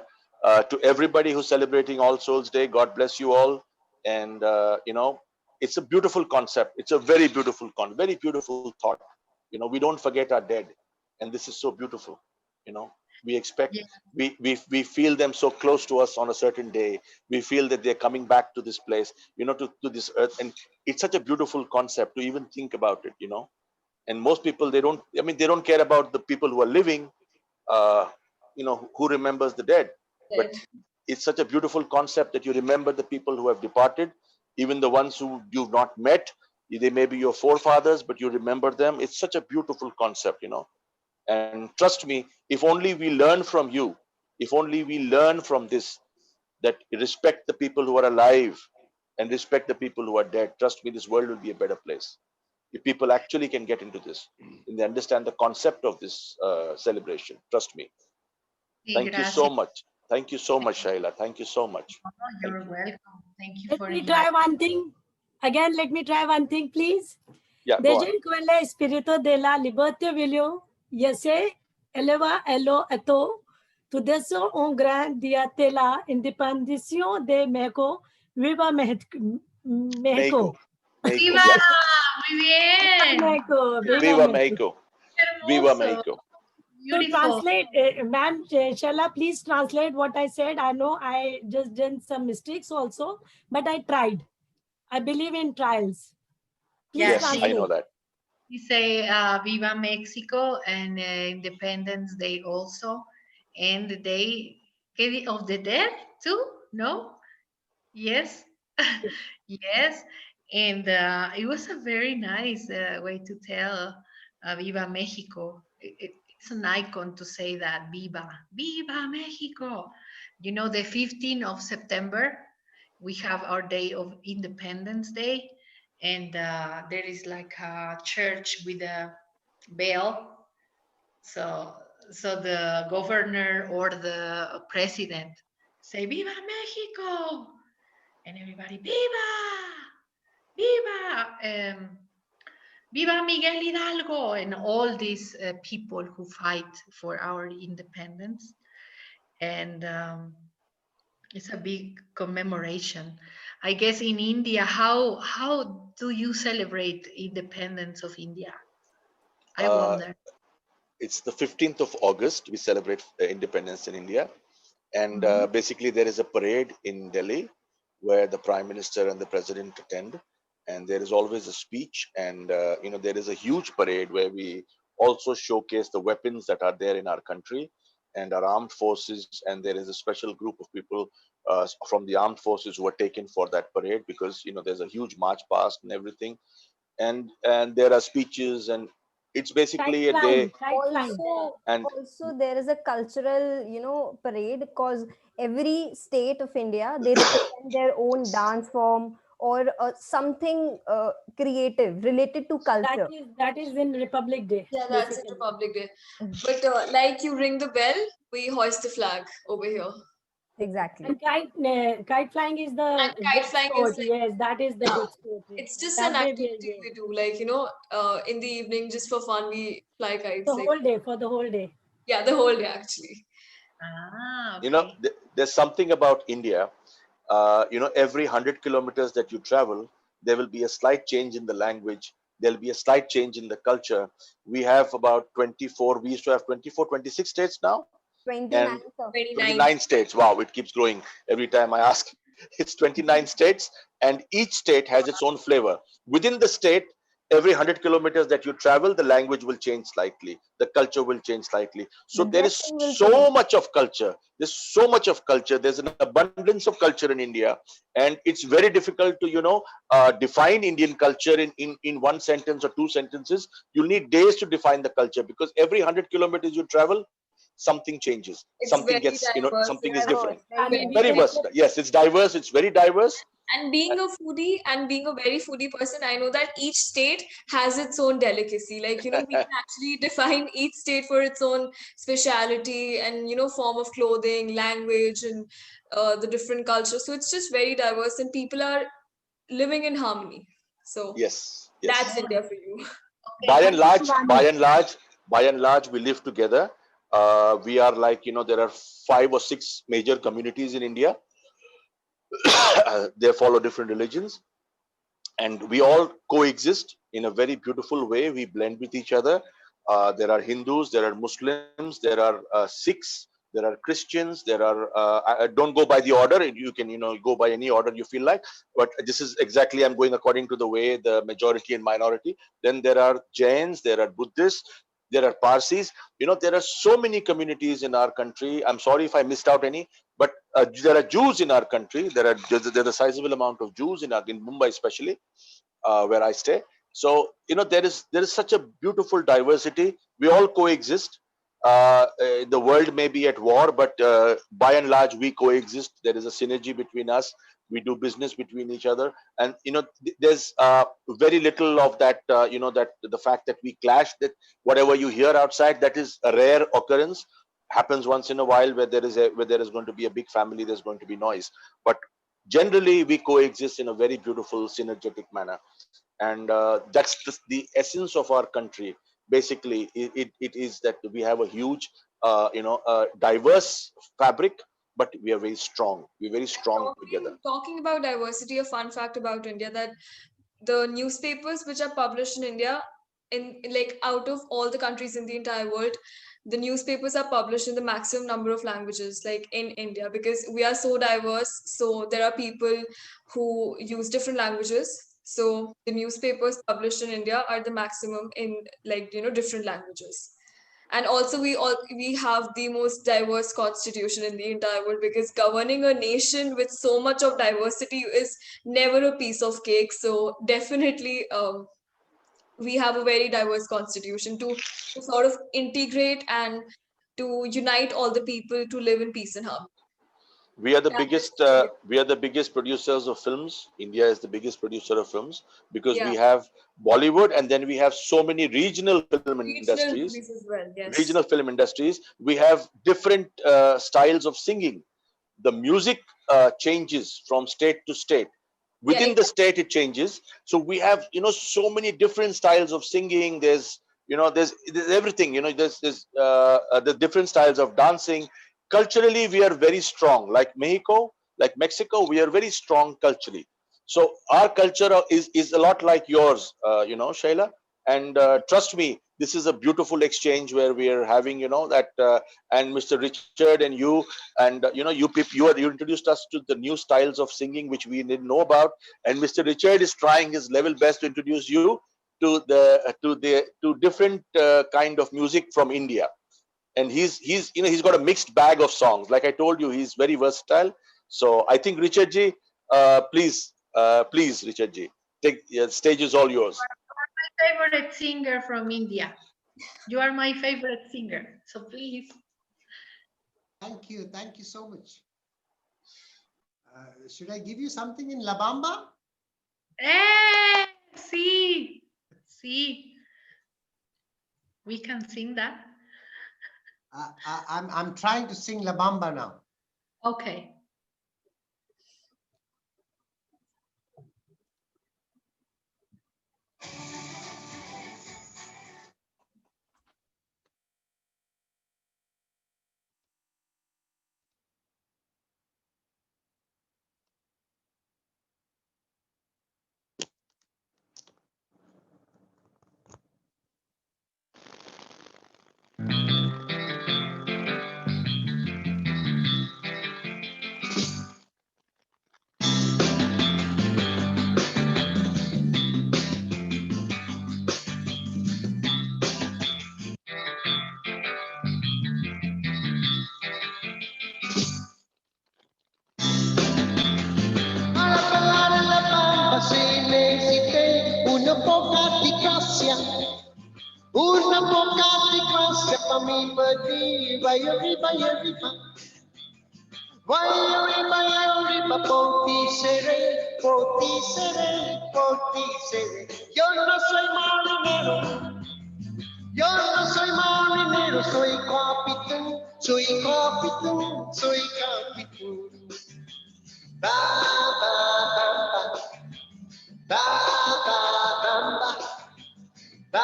D: to everybody who's celebrating All Souls Day, God bless you all. And you know, it's a beautiful concept. It's a very beautiful very beautiful thought. You know, we don't forget our dead, and this is so beautiful. You know, we expect,
B: yeah,
D: we feel them so close to us on a certain day. We feel that they're coming back to this place, you know, to this earth, and it's such a beautiful concept to even think about it. You know, and most people, they don't. I mean, they don't care about the people who are living. Uh, you know, who remembers the dead? But
A: Dead.
D: it's such a beautiful concept that you remember the people who have departed, even the ones who you've not met. They may be your forefathers, but you remember them. It's such a beautiful concept, you know. And trust me, if only we learn from you, if only we learn from this, that respect the people who are alive and respect the people who are dead, trust me, this world will be a better place. If people actually can get into this and they understand the concept of this celebration, trust me.
B: sí,
D: Thank you so
B: gracias.
D: much. Thank you so much, Shaila. Thank you so much.
B: Oh,
D: Thank
B: you're
D: you.
B: welcome. Thank you
C: Let
B: for
C: me try
B: inviting.
C: one thing. Again, let me try one thing, please.
D: Yeah, go on.
C: Dejen quelle espirito de la liberté vilio, yese eleva elo eto, tu deso un gran dia de la independición de México, viva México.
D: Mexico. Mexico.
B: ¡Viva!
D: Yes.
B: Muy bien.
C: Mexico, viva
D: Viva
C: Mexico.
D: Mexico. Viva
B: Hermoso.
D: Mexico.
C: To
B: Beautiful.
C: translate, ma'am, Sheila, please translate what I said. I know I just did some mistakes also, but I tried. I believe in trials. Please
B: Yeah,
D: Yes, I know
C: translate.
D: that.
B: we say Viva Mexico and Independence Day also. And the Day of the Dead too? No? Yes. Yes. And it was a very nice way to tell Viva Mexico. It's an icon to say that Viva, Viva Mexico. You know, the 15th of September, we have our day of Independence Day, and there is like a church with a bell. So so the governor or the president say "Viva Mexico," and everybody "Viva, Viva, Viva Miguel Hidalgo," and all these people who fight for our independence, and it's a big commemoration. I guess in India, how do you celebrate independence of India? I
D: Uh,
B: wonder.
D: it's the 15th of August. We celebrate independence in India. And
B: Mhm.
D: basically, there is a parade in Delhi where the Prime Minister and the President attend. And there is always a speech. And, there is a huge parade where we also showcase the weapons that are there in our country and our armed forces. And there is a special group of people from the armed forces who are taken for that parade because, there's a huge march past and everything. And there are speeches, and it's
C: Kite
D: basically a day.
C: flying, kite flying.
D: And
E: Also there is a cultural, parade, because every state of India, they represent their own dance form or something creative related to culture.
C: That is in Republic Day,
A: Yeah, that's it,
C: basically.
A: Republic Day. But like you ring the bell, we hoist the flag over here.
E: Exactly.
C: And kite flying is
A: And
C: the
A: kite
C: good
A: flying is
C: sport.
A: like,
C: Yes, that is the good sport. Yes.
A: it's just an
C: That day we
A: activity
C: yes.
A: we do. Like, in the evening, just for fun, we fly kites.
C: The
A: Like,
C: whole day, for the whole day.
A: yeah, the whole day actually.
B: Ah, okay.
D: there's something about India. Every 100 kilometers that you travel, there will be a slight change in the language. There'll be a slight change in the culture. We have about 24, we used to have 24, 26 states now, and
E: 29th of
A: 29th.
D: 29 states. Wow, it keeps growing every time I ask. It's 29 states, and each state has its own flavor. Within the state, every 100 kilometers that you travel, the language will change slightly, the culture will change slightly. So
E: the
D: there is
E: dressing will change.
D: so much of culture. There's so much of culture. There's an abundance of culture in India, and it's very difficult to define Indian culture in one sentence or two sentences. You'll need days to define the culture because every 100 kilometers you travel, something changes,
A: It's
D: something
A: very
D: gets,
A: diverse.
D: something is
A: And
D: different.
E: Diverse, very
C: And
A: very,
D: Very
C: we
A: very,
D: versatile. Yes, it's diverse, it's very diverse.
A: and being a foodie and being a very foodie person, I know that each state has its own delicacy. Like, we can actually define each state for its own speciality and, form of clothing, language, and the different cultures. So it's just very diverse, and people are living in harmony. So
D: Yes,
A: that's
D: yes.
A: India for you.
D: by
B: Okay.
D: and large by and large by and large we live together. We are like, there are 5 or 6 major communities in India. They follow different religions, and we all coexist in a very beautiful way. We blend with each other. There are Hindus, there are Muslims, there are Sikhs, there are Christians, there are I don't go by the order. You can, go by any order you feel like, but this is exactly, I'm going according to the way the majority and minority. Then there are Jains, there are Buddhists, there are Parsis. There are so many communities in our country. I'm sorry if I missed out any, but there are Jews in our country. There's a sizable amount of Jews in Mumbai, especially where I stay. So there is such a beautiful diversity. We all coexist. The world may be at war, but by and large we coexist. There is a synergy between us. We do business between each other, and there's very little of that. That the fact that we clash, that whatever you hear outside, that is a rare occurrence. Happens once in a while where there is going to be a big family. There's going to be noise, but generally we coexist in a very beautiful synergetic manner, and that's the essence of our country. Basically, it is that we have a huge diverse fabric, but we are very strong. We're very strong together.
A: Talking about diversity, a fun fact about India that the newspapers which are published in India, in like out of all the countries in the entire world, the newspapers are published in the maximum number of languages, like in India, because we are so diverse. So there are people who use different languages. So the newspapers published in India are the maximum in, like, different languages. And also we have the most diverse constitution in the entire world, because governing a nation with so much of diversity is never a piece of cake. So definitely we have a very diverse constitution to sort of integrate and to unite all the people to live in peace and harmony.
D: We are the
A: Yeah,
D: biggest. We are the biggest producers of films. India is the biggest producer of films because
A: yeah.
D: we have Bollywood, and then we have so many regional film
A: Regional
D: industries.
A: movies as well.
D: Regional
A: Yes.
D: film industries. We have different styles of singing. The music changes from state to state.
A: Yeah,
D: Within the state it changes, so we have so many different styles of singing. There's there's everything. The different styles of dancing. Culturally we are very strong, like Mexico, we are very strong culturally. So our culture is a lot like yours, Sheila. And trust me, this is a beautiful exchange where we are having, that and Mr. Richard and you, and you introduced us to the new styles of singing which we didn't know about, and Mr. Richard is trying his level best to introduce you to different kind of music from India. And he's got a mixed bag of songs. Like I told you, he's very versatile. So I think Richard ji, please Richard ji, take stage is all yours.
B: My favorite singer from India. You are my favorite singer, so please.
F: Thank you so much. Should I give you something in La Bamba?
B: Eh, see, we can sing that.
F: I'm trying to sing La Bamba now.
B: Okay.
H: Una poca di grazia per mi badi, vai arriba, poti sere. Yo no soy marinero, soy capitán, soy capitán. Ba, ba, ba, ba, ba, ba, ba, ba, ba,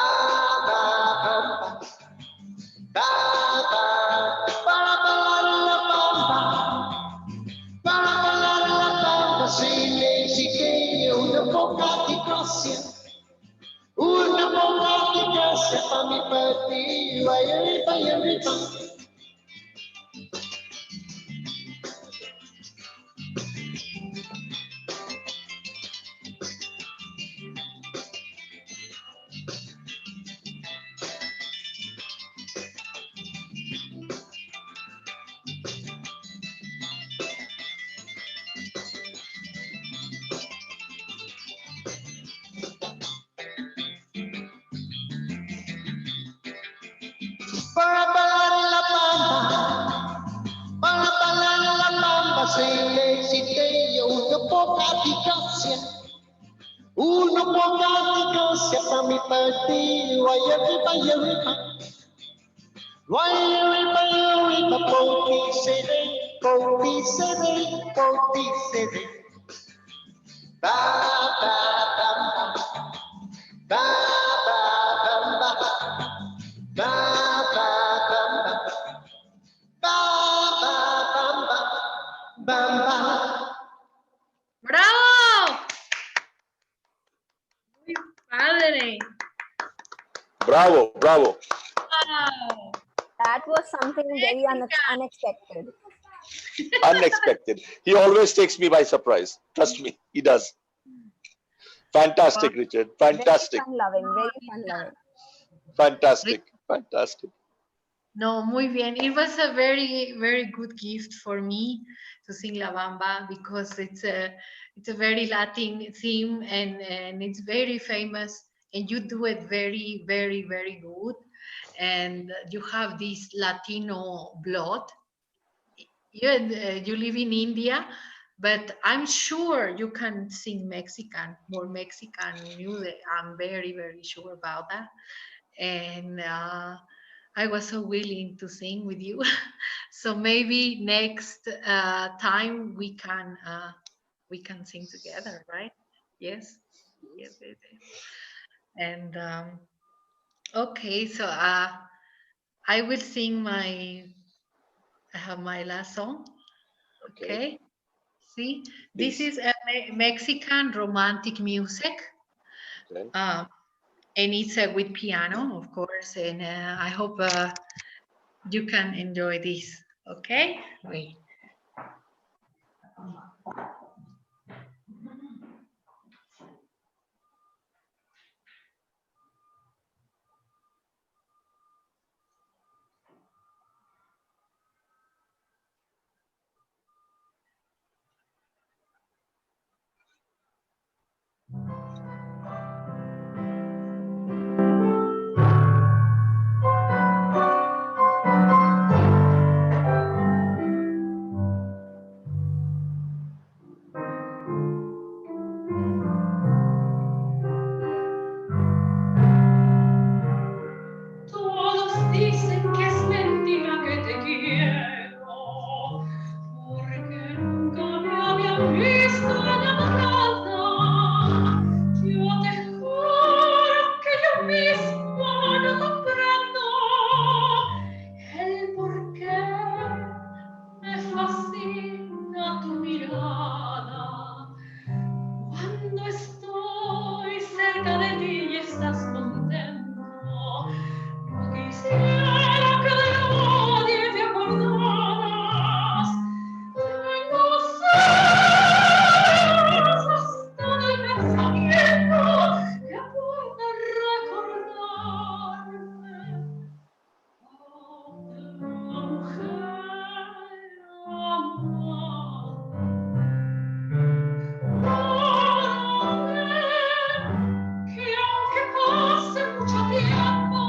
H: para bailar la bamba, si necesité una poca di grazia pa' mi party, vaya arriba. Para bailar la bamba se necesita una poca di grazia pa' mi party, vaya arriba. Poti sere. Ba, ba, bamba. Ba, ba, bamba. Ba, ba, bamba. Ba, ba, bamba. Bamba.
B: ¡Bravo! Muy padre.
D: Bravo.
B: Wow.
E: That was something very unexpected.
D: Unexpected. He always takes me by surprise. Trust me, he does. Fantastic, Richard. Fantastic.
E: Very fun loving.
D: Fantastic.
B: No, muy bien. It was a very, very good gift for me to sing La Bamba because it's a very Latin theme and it's very famous and you do it very, very, very good. And you have this Latino blood you live in India, but I'm sure you can sing Mexican, more Mexican music. I'm very, very sure about that. And I was so willing to sing with you. So maybe next time we can sing together, right? Yes, yes, yes, yes. And okay, so I will sing I have my last song.
D: Okay,
B: Okay, see, this
D: please.
B: is a Mexican romantic music.
D: Okay.
B: Um, and it's with piano, of course. And I hope you can enjoy this. Okay, wait.
G: Todos dicen que es mentira que te quiero, porque nunca me habían visto enamorada. Yo te juro que yo misma no comprendo el por qué me fascina tu mirada. Cuando estoy cerca de ti y estás contento, no quisiera que de nadie te acordaras. Tengo celos hasta del pensamiento que pueda recordarme de una mujer amada. Que aunque pase mucho tiempo,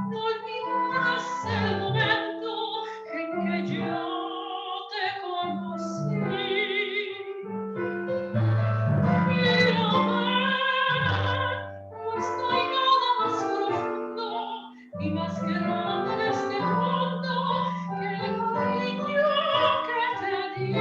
G: no olvidarás el momento en que yo te conocí. No estoy nada más profundo ni más grande en este mundo que el cariño que te di.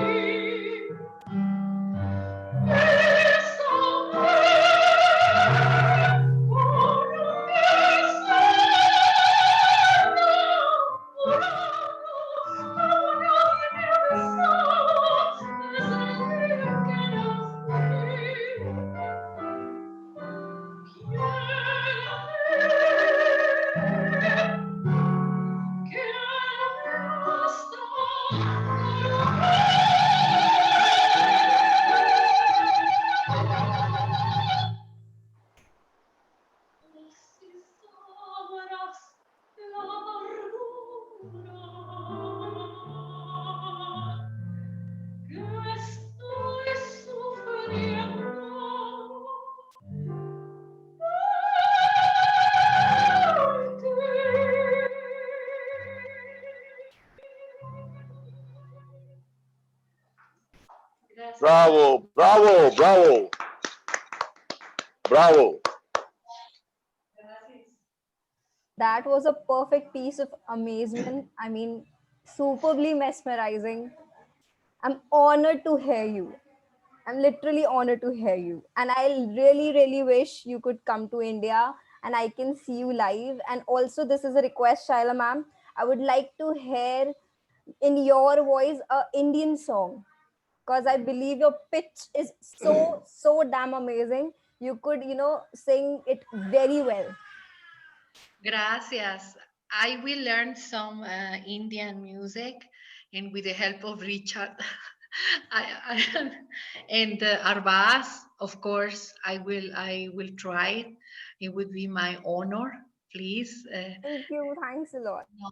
G: Si sabrás la amargura que estoy sufriendo por ti. Gracias.
D: Bravo, bravo, bravo, bravo.
E: That was a perfect piece of amazement. I mean, superbly mesmerizing. I'm honored to hear you. I'm literally honored to hear you. And I really, really wish you could come to India and I can see you live. And also, this is a request, Shaila ma'am. I would like to hear in your voice a Indian song because I believe your pitch is so damn amazing. You could, sing it very well.
B: Gracias. I will learn some Indian music, and with the help of Richard, I and Arbaaz, of course, I will try it. It would be my honor. Please.
E: Thank you. Thanks a lot.
B: No,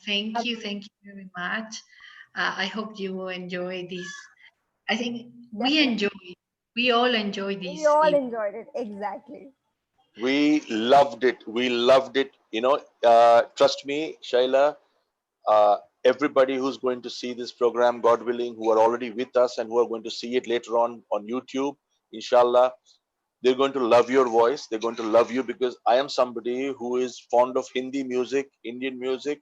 B: thank you very much. I hope you enjoy this. I think
E: Definitely.
B: we all enjoy
E: We
B: this.
E: all enjoyed it. Exactly.
D: We loved it. We loved it. Trust me, Shaila, everybody who's going to see this program, God willing, who are already with us and who are going to see it later on YouTube, inshallah. They're going to love your voice. They're going to love you because I am somebody who is fond of Hindi music, Indian music,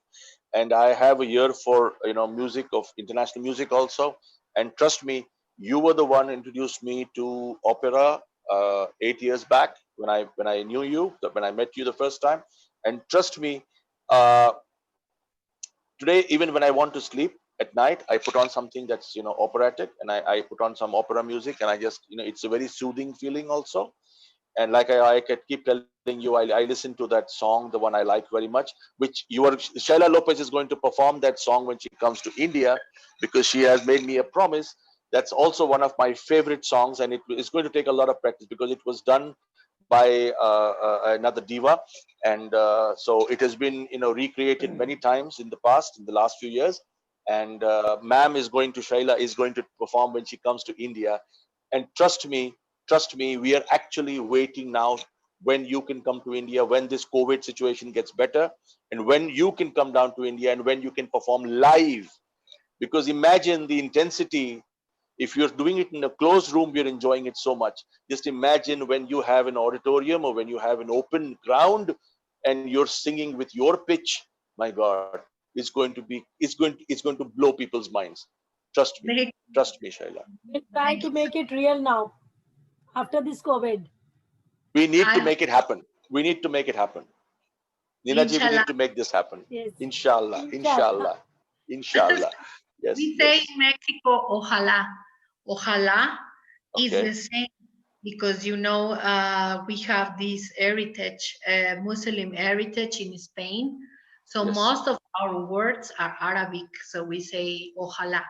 D: and I have a ear for music of international music also. And trust me, you were the one who introduced me to opera 8 years back when I knew you, when I met you the first time. And trust me, uh, today even when I want to sleep at night, I put on something that's operatic, and I put on some opera music, and I just it's a very soothing feeling also. And like I keep telling you, I listen to that song, the one I like very much, which Sheila Lopez is going to perform that song when she comes to India, because she has made me a promise. That's also one of my favorite songs, and it is going to take a lot of practice because it was done by another diva, and so it has been recreated many times in the past, in the last few years. And ma'am is going to Sheila is going to perform when she comes to India. And trust me, we are actually waiting now when you can come to India, when this COVID situation gets better, and when you can come down to India and when you can perform live. Because imagine the intensity. If you're doing it in a closed room, we're enjoying it so much. Just imagine when you have an auditorium or when you have an open ground and you're singing with your pitch. My God, it's going to blow people's minds. Trust me.
B: Very
D: Trust me, Shaila.
C: We'll try
B: thank
C: to
B: you.
C: make it real now after this COVID.
D: We need to
B: I
D: make it happen. We need to make it happen. Ninaji, we
B: inshallah.
D: need to make this happen.
C: Yes.
D: Inshallah,
C: Inshallah.
D: inshallah, inshallah. Yes,
B: We say
D: yes.
B: in Mexico, ojalá. Ojalá is
D: Okay.
B: the same because we have this heritage, Muslim heritage in Spain. So
D: Yes.
B: most of our words are Arabic. So we say ojalá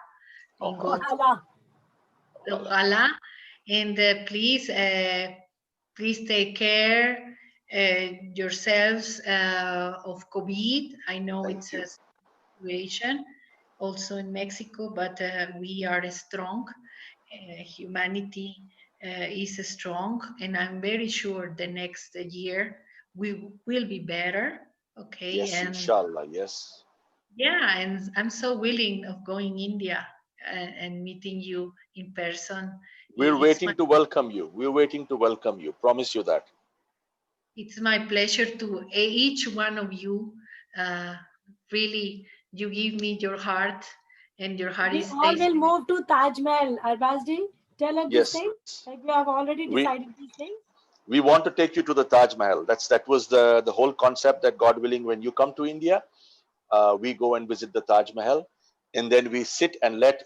B: in God.
D: Ojalá.
C: Ojalá.
D: Ojalá.
B: Ojalá. And please take care yourselves of COVID. I know
D: Thank
B: it's
D: you.
B: a situation also in Mexico, but we are strong. Humanity is strong, and I'm very sure the next year we will be better. Okay,
D: Yes,
B: and
D: inshallah. Yes.
B: yeah, and I'm so willing of going India and meeting you in person.
D: We're
B: It's my
D: waiting to welcome you. We're waiting to welcome you. Promise you that.
B: it's my pleasure to each one of you. Uh, Really, you give me your heart, and your heart
C: We
B: is
C: all
B: stays.
C: will move to Taj Mahal. Arbaaz ji, tell her this
D: Yes.
C: thing. Like we have already
D: We
C: decided these things.
D: we want to take you to the Taj Mahal. That was the whole concept, that God willing, when you come to India, we go and visit the Taj Mahal, and then we sit and let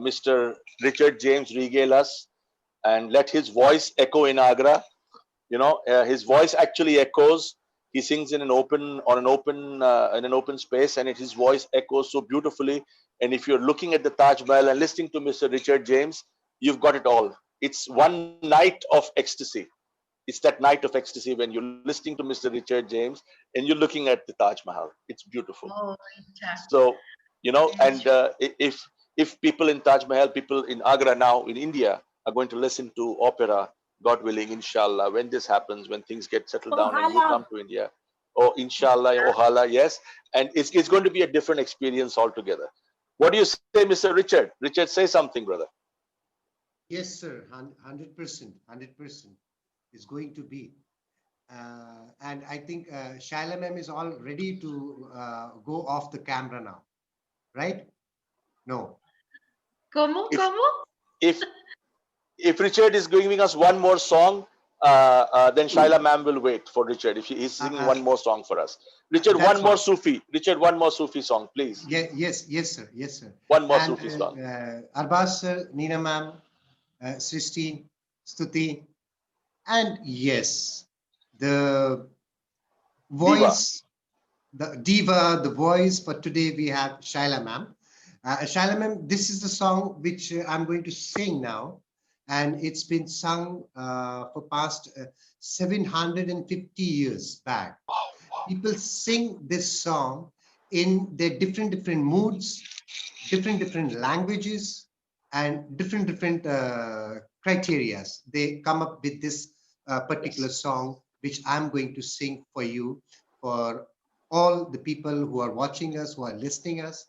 D: Mr. Richard James regale us and let his voice echo in Agra. His voice actually echoes. He sings in an open space, and his voice echoes so beautifully. And if you're looking at the Taj Mahal and listening to Mr. Richard James, you've got it all. It's one night of ecstasy. It's that night of ecstasy when you're listening to Mr. Richard James and you're looking at the Taj Mahal. It's beautiful.
B: Oh,
D: So,
B: Inshallah.
D: and if people in Taj Mahal, people in Agra now in India are going to listen to opera, God willing, inshallah, when this happens, when things get settled down and you
C: Ojalá.
D: come to India, oh, inshallah, ohala, yes, and it's going to be a different experience altogether. What do you say, Mr. Richard? Richard, say something, brother.
F: Yes, sir. 100%. 100% is going to be. And I think Shaila ma'am is all ready to go off the camera now, right? No.
B: ¿Cómo?
D: If
B: ¿Cómo?
D: if if Richard is giving us one more song, then Shaila ma'am will wait for Richard. If he's singing one more song for us, Richard,
F: That's
D: one more
F: all.
D: Sufi. Richard, one more Sufi song, please.
F: Yeah, yes, sir. Yes, sir.
D: One more
F: And
D: Sufi song.
F: Arbaaz sir, Nina ma'am, Srishti, Stuti, and yes, the
D: Diva.
F: voice, the diva, the voice for today we have Shaila ma'am. Shaila ma'am, this is the song which I'm going to sing now, and it's been sung for past 750 years back. People sing this song in their different moods, different languages, and different criterias. They come up with this particular
D: Yes.
F: song, which I'm going to sing for you, for all the people who are watching us, who are listening us.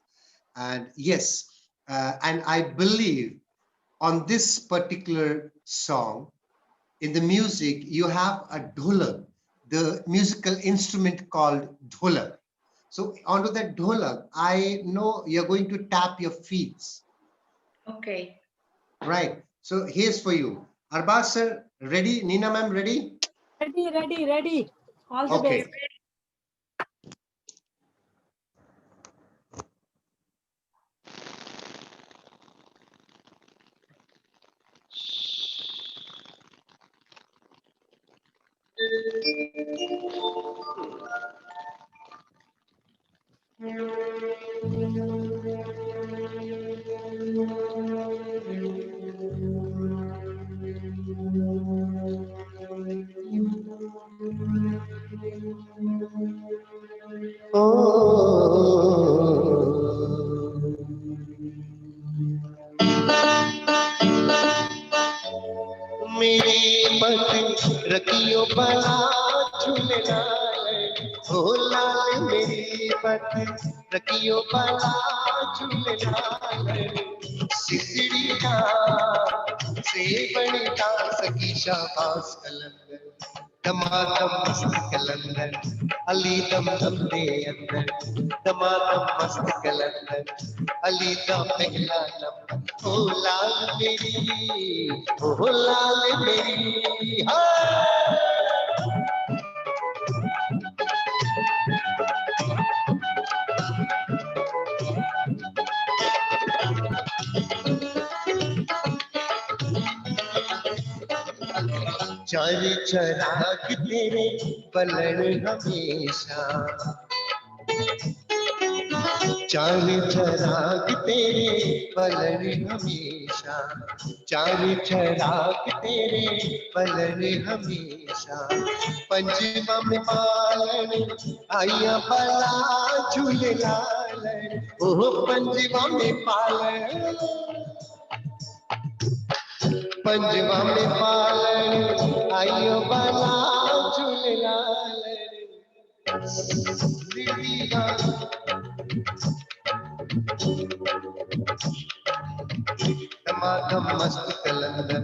F: And yes, and I believe on this particular song, in the music, you have a dholak, the musical instrument called dholak. So onto that dholak, I know you're going to tap your feet.
B: Okay.
F: Right. So here's for you. Arbaaz sir, ready? Nina ma'am, ready?
C: Ready, ready, ready. All the
F: Okay.
C: best.
H: मेरे पति रखियो बला झूलेलाल ओ लाल मेरी पति रखियो बला झूलेलाल सिसड़ी का से बणिता सखी शाबाश कलंदर दमादम मस्त कलंदर अली दम दम दे अंदर दमादम मस्त कलंदर अली दम पहला नंबर ओ लाल मेरी ओ लाल मेरी हाँ। चार चराग तेरे पलड़ हमेशा चार चराग तेरे पलड़ हमेशा चार चराग तेरे पलड़ हमेशा पंचमा में पालन आया बला झूलेलाल ओह पंचमा में पालन पंजवा में पालन आयो बला झूलेलाल दमादम मस्त कलंदर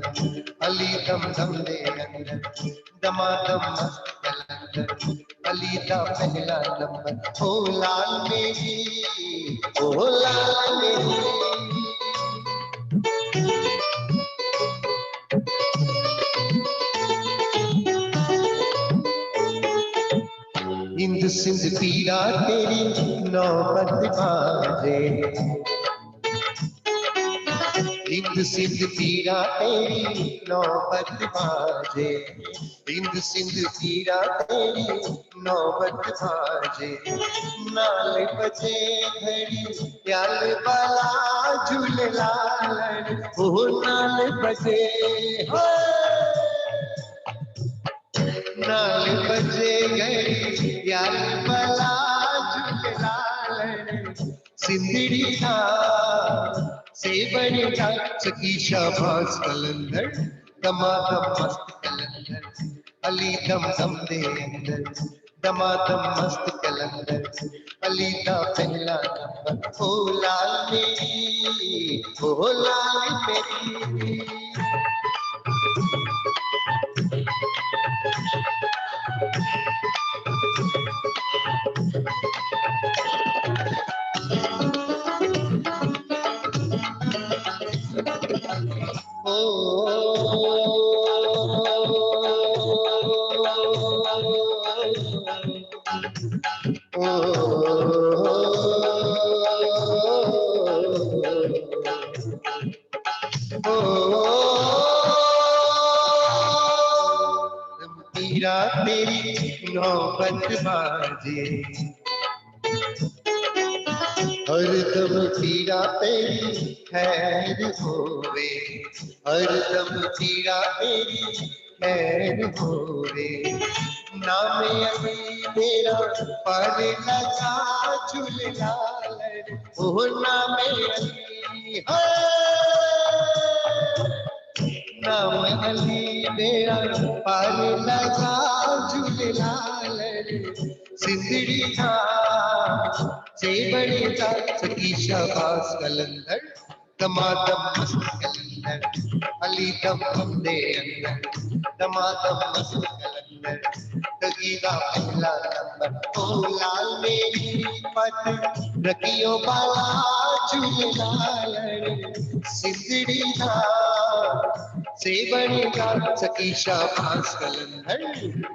H: अली दम दम दे अंदर दमादम मस्त कलंदर अली दा पहला नंबर ओ लाल मेरी ओ लाल मेरी हिंद सिंध पीरा तेरी नौबत बाजे हिंद सिंध पीरा तेरी नौबत बाजे हिंद सिंध पीरा तेरी नौबत बाजे नाल बजे घड़ी याल बाला झूलेलाल ओ नाल बजे हो नाल बजे घड़ी याल बाला झूलेलाल सिंधड़ी का से बनेगा सखी शाबाश कलंदर दमादम मस्त कलंदर अली दम दम दे अंदर दमादम मस्त कलंदर अली दा पहला नंबर ओ लाल मेरी ओ लाल मेरी पीरा तेरी नौबत बाजे हरदम पीरा तेरी खैर होवे हरदम पीरा तेरी खैर होवे नाम अली मेरा पर लगा झूलेलाल ओ नाम अली नाम अली मेरा पर लगा झूलेलाल सिंधड़ी का से बनेगा सकी शाबाश कलंदर दमादम मस्त कलंदर अली दम दे अंदर दमादम मस्त कलंदर तगीगा पहला नंबर ओ लाल मेरी पत रखियो बाला झूलालड़ सिंदड़ी ना से बनेगा सकी शाबाश कलंदर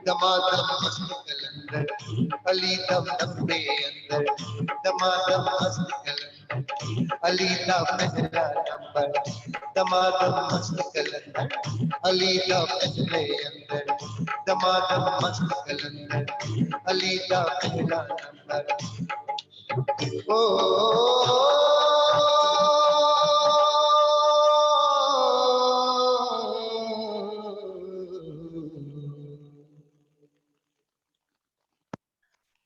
H: दमादम मस्त कलंदर अली दम दे अंदर दमादम मस्त कलंदर अली दा पहला नंबर दमादम मस्त कलंदर अली दा पहले अंदर दमादम मस्त कलंदर अली दा पहला number O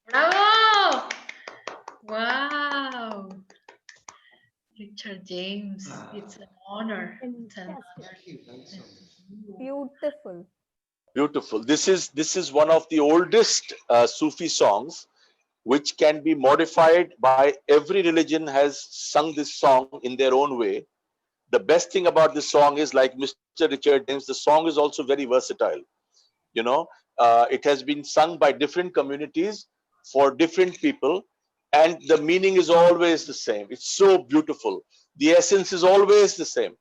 B: Bravo! Wow. Richard James, it's an honor. It's an
C: Fantastic.
B: honor.
E: Beautiful.
D: Beautiful. This is one of the oldest Sufi songs, which can be modified by every religion has sung this song in their own way. The best thing about this song is, like Mr. Richard James, the song is also very versatile. You know, it has been sung by different communities for different people, and the meaning is always the same. It's so beautiful. The essence is always the same.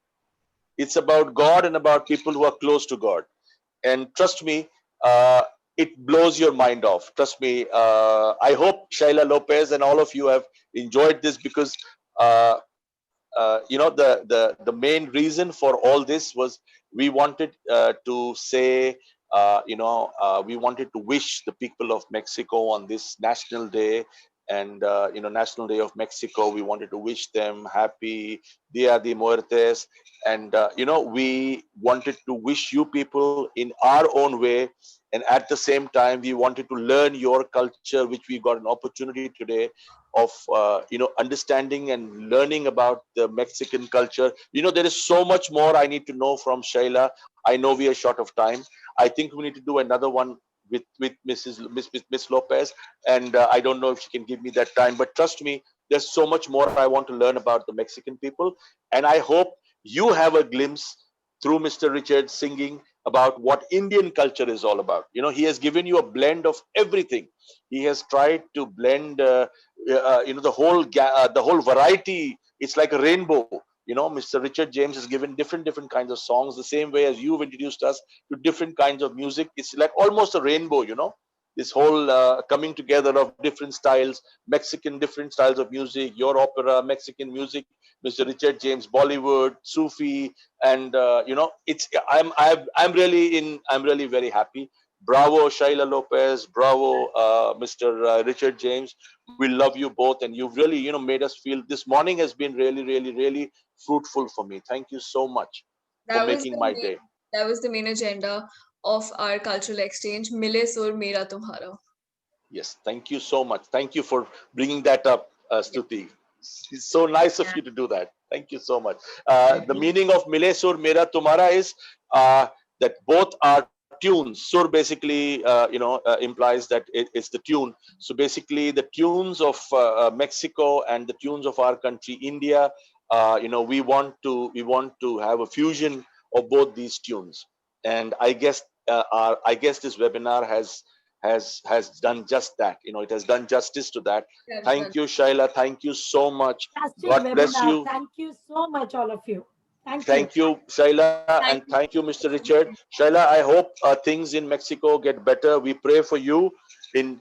D: It's about God and about people who are close to God. And trust me, it blows your mind off. Trust me. I hope Sheila, Lopez, and all of you have enjoyed this, because uh, the main reason for all this was we wanted to say, we wanted to wish the people of Mexico on this National Day, and National Day of Mexico. We wanted to wish them happy Dia de Muertes, and we wanted to wish you people in our own way, and at the same time we wanted to learn your culture, which we got an opportunity today of understanding and learning about the Mexican culture. There is so much more I need to know from Sheila. I know we are short of time. I think we need to do another one with Miss Lopez, and I don't know if she can give me that time. But trust me, there's so much more I want to learn about the Mexican people, and I hope you have a glimpse through Mr. Richard singing about what Indian culture is all about. He has given you a blend of everything. He has tried to blend, the whole variety. It's like a rainbow. Mr. Richard James has given different kinds of songs, the same way as you've introduced us to different kinds of music. It's like almost a rainbow. This whole coming together of different styles, Mexican different styles of music, your opera, Mexican music, Mr. Richard James, Bollywood, Sufi, and I'm really very happy. Bravo, Sheila Lopez. Bravo, Mr. Richard James. We love you both, and you've really made us feel this morning has been really, really, really fruitful for me. Thank you so much for
A: That was
D: making
A: the
D: my
A: main,
D: day.
A: that was the main agenda of our cultural exchange. Mile sur mera tumhara.
D: Yes, thank you so much. Thank you for bringing that up, Stuti. It's so nice of
B: Yeah.
D: you to do that. Thank you so much. The meaning of Mile Sur Mera Tumhara is that both are tunes. Sur basically, implies that it's the tune. So basically, the tunes of Mexico and the tunes of our country, India. We want to have a fusion of both these tunes, and I guess this webinar has done just that. It has done justice to that.
A: That's
D: Thank you, Shaila. Thank you so much.
C: Fantastic
D: God bless
C: webinar.
D: you.
C: Thank you so much, all of you. Thank you.
D: Thank you, Shaila, and
A: Thank
D: thank you, Mr. Richard. Shaila, I hope things in Mexico get better. We pray for you.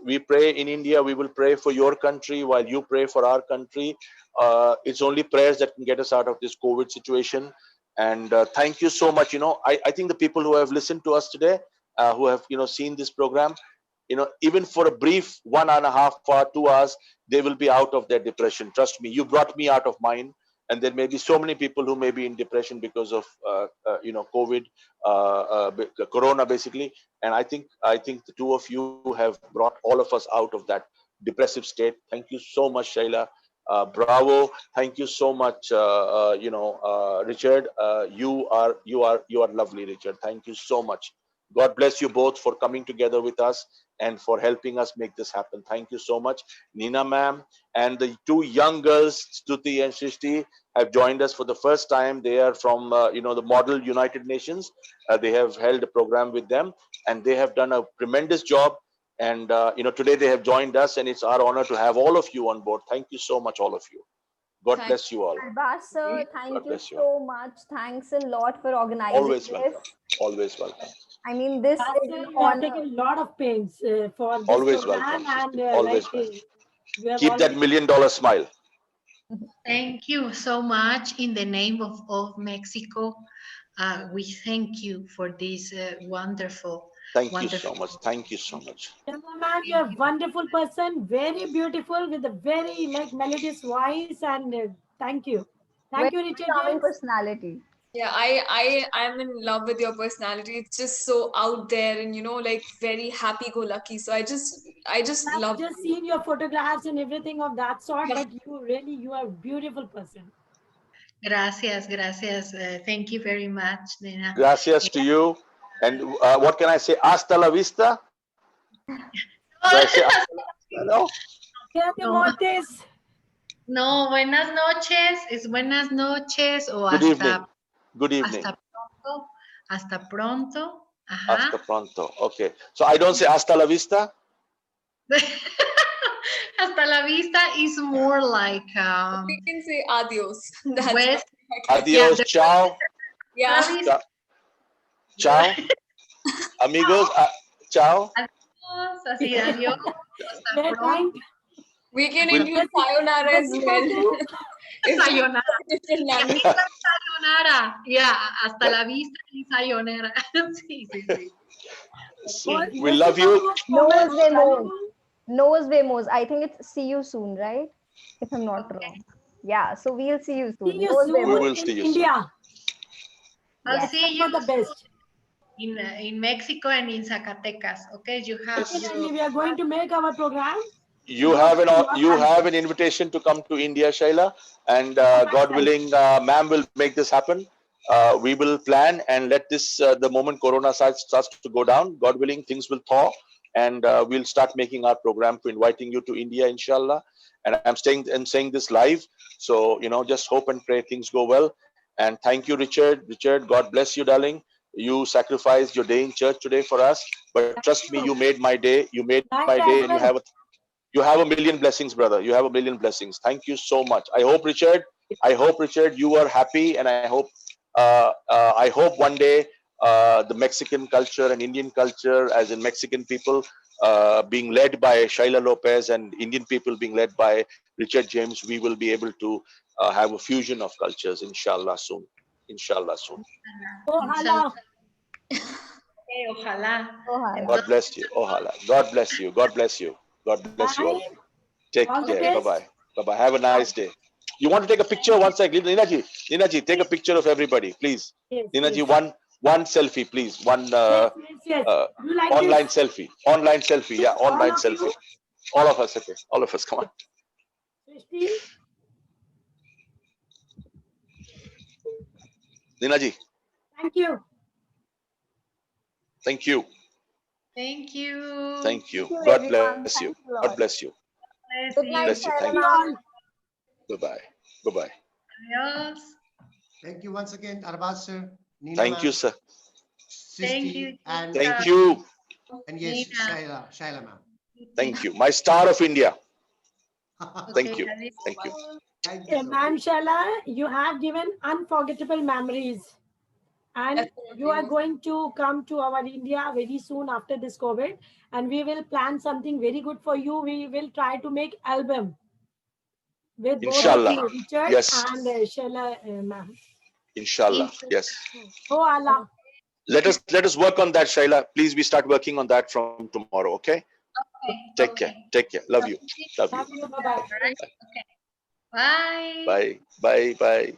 D: We pray in India. We will pray for your country while you pray for our country. It's only prayers that can get us out of this COVID situation. And thank you so much. I think the people who have listened to us today, who have seen this program, even for a brief 1.5 hour, 2 hours, they will be out of their depression. Trust me, you brought me out of mine. And there may be so many people who may be in depression because of COVID, Corona, basically. And I think the two of you have brought all of us out of that depressive state. Thank you so much, Sheila. Bravo! Thank you so much, Richard. You are lovely, Richard. Thank you so much. God bless you both for coming together with us and for helping us make this happen. Thank you so much. Nina ma'am and the two young girls, Stuti and Srishti, have joined us for the first time. They are from, the Model United Nations. They have held a program with them and they have done a tremendous job. And, today they have joined us and it's our honor to have all of you on board. Thank you so much, all of you. God
A: Thank
D: bless you all.
E: Arbaaz sir,
D: God
E: thank you
D: bless you.
E: so much. Thanks a lot for organizing
D: Always
E: this.
D: welcome. Always welcome.
E: I mean, this is
C: Pastor,
E: an
C: you have
E: honor.
C: taken a lot of pains for this
D: Always
C: program,
D: welcome.
C: and
D: Always welcome.
C: you have
D: Keep that $1 million smile.
B: Thank you so much. In the name of Mexico, we thank you for this wonderful.
D: Thank you so much. Thank you so much.
C: Ma'am, you're a wonderful person, very beautiful, with a very melodious voice, and thank you. Thank
E: Very
C: you, Richard
E: charming
C: James.
E: personality.
A: Yeah, I'm in love with your personality. It's just so out there and very happy-go-lucky. So I just
C: I've
A: love
C: just
A: you.
C: seen your photographs and everything of that sort, but you are a beautiful person.
B: Gracias, gracias. Thank you very much, Nina.
D: Gracias to you. And what can I say? Hasta la vista. Do I say hasta la vista? No.
B: No, buenas noches. Es buenas noches o
D: Good
B: hasta.
D: evening. Good evening.
B: Hasta pronto. Hasta pronto.
D: Hasta pronto. Okay. So I don't say hasta la vista.
B: Hasta la vista is more like.
A: We can say adios. That's
B: West.
D: Adios. Ciao.
A: Yeah.
D: Ciao. Amigos. Ciao.
B: Adios. Así, adios. Hasta pronto.
A: We can include sayonara as well.
B: Sayonara.
A: Different language.
B: Sayonara. Yeah, hasta la vista y sayonara. Sí, sí, sí.
D: We love you.
E: Nos vemos. Nos vemos. I think it's see you soon, right? If I'm not wrong. Yeah, so we'll see you soon.
C: See you
E: Nos
C: soon
E: vemos.
D: We will see
C: in
D: you
C: India.
B: I'll
E: Yes.
B: see you
C: For the best.
B: in Mexico and in Zacatecas. Okay, you have
C: Definitely, we are going to make our program.
D: You have an invitation to come to India, Sheila, and God willing, ma'am will make this happen. We will plan and let this the moment Corona starts to go down. God willing, things will thaw, and we'll start making our program to inviting you to India, inshallah. And I'm saying this live, so just hope and pray things go well. And thank you, Richard. Richard, God bless you, darling. You sacrificed your day in church today for us, but trust me, you made my day. You made my day, and you have a million blessings, brother. You have a million blessings. Thank you so much. I hope, Richard, you are happy, and I hope one day the Mexican culture and Indian culture, as in Mexican people being led by Sheila Lopez and Indian people being led by Richard James, we will be able to have a fusion of cultures, inshallah soon. Inshallah soon.
C: Ojalá.
B: Ojalá.
D: God bless you. Ojalá. God bless you. God bless you. God bless you all. Take care. Bye-bye. Bye-bye. Have a nice day. You want to take a picture? One second. Ninaji, take a picture of everybody, please.
C: Yes,
D: Ninaji, one selfie, please. One
C: yes. Like
D: online
C: this?
D: selfie. Online selfie. Yeah, online
C: All of
D: selfie.
C: you?
D: All of us, okay. All of us, come on.
C: Srishti?
D: Ninaji,
C: Thank you.
B: Thank
D: thank you.
B: you.
D: Thank you.
E: Thank you,
D: God
E: everyone.
D: bless you.
E: Thanks a lot.
D: God bless you.
E: Good night,
D: Bless you.
E: Sheila
D: Thank you.
E: ma'am.
D: Bye-bye. Bye-bye.
B: Adios.
F: Thank you once again, Arbaaz sir, Nina
D: Thank you,
F: ma'am,
D: sir.
B: Thank
F: Srishti,
B: you.
F: and
D: Thank you.
F: and yes,
B: Nina.
F: Sheila ma'am.
D: Thank you. My star of India. Thank
B: Okay,
D: you.
B: adios.
D: Thank you.
F: Thank you so much.
C: Ma'am Sheila, you have given unforgettable memories. And you are going to come to our India very soon after this COVID. And we will plan something very good for you. We will try to make album with both of
D: Inshallah.
C: you, Richard
D: Yes.
C: and Sheila ma'am.
D: Inshallah. Yes.
C: Oh Allah.
D: Let us work on that, Shaila. Please, we start working on that from tomorrow. Okay. Take care. Take care. Love you. Love you.
C: Love you. Bye-bye.
B: Bye.
D: Bye. Bye. Bye.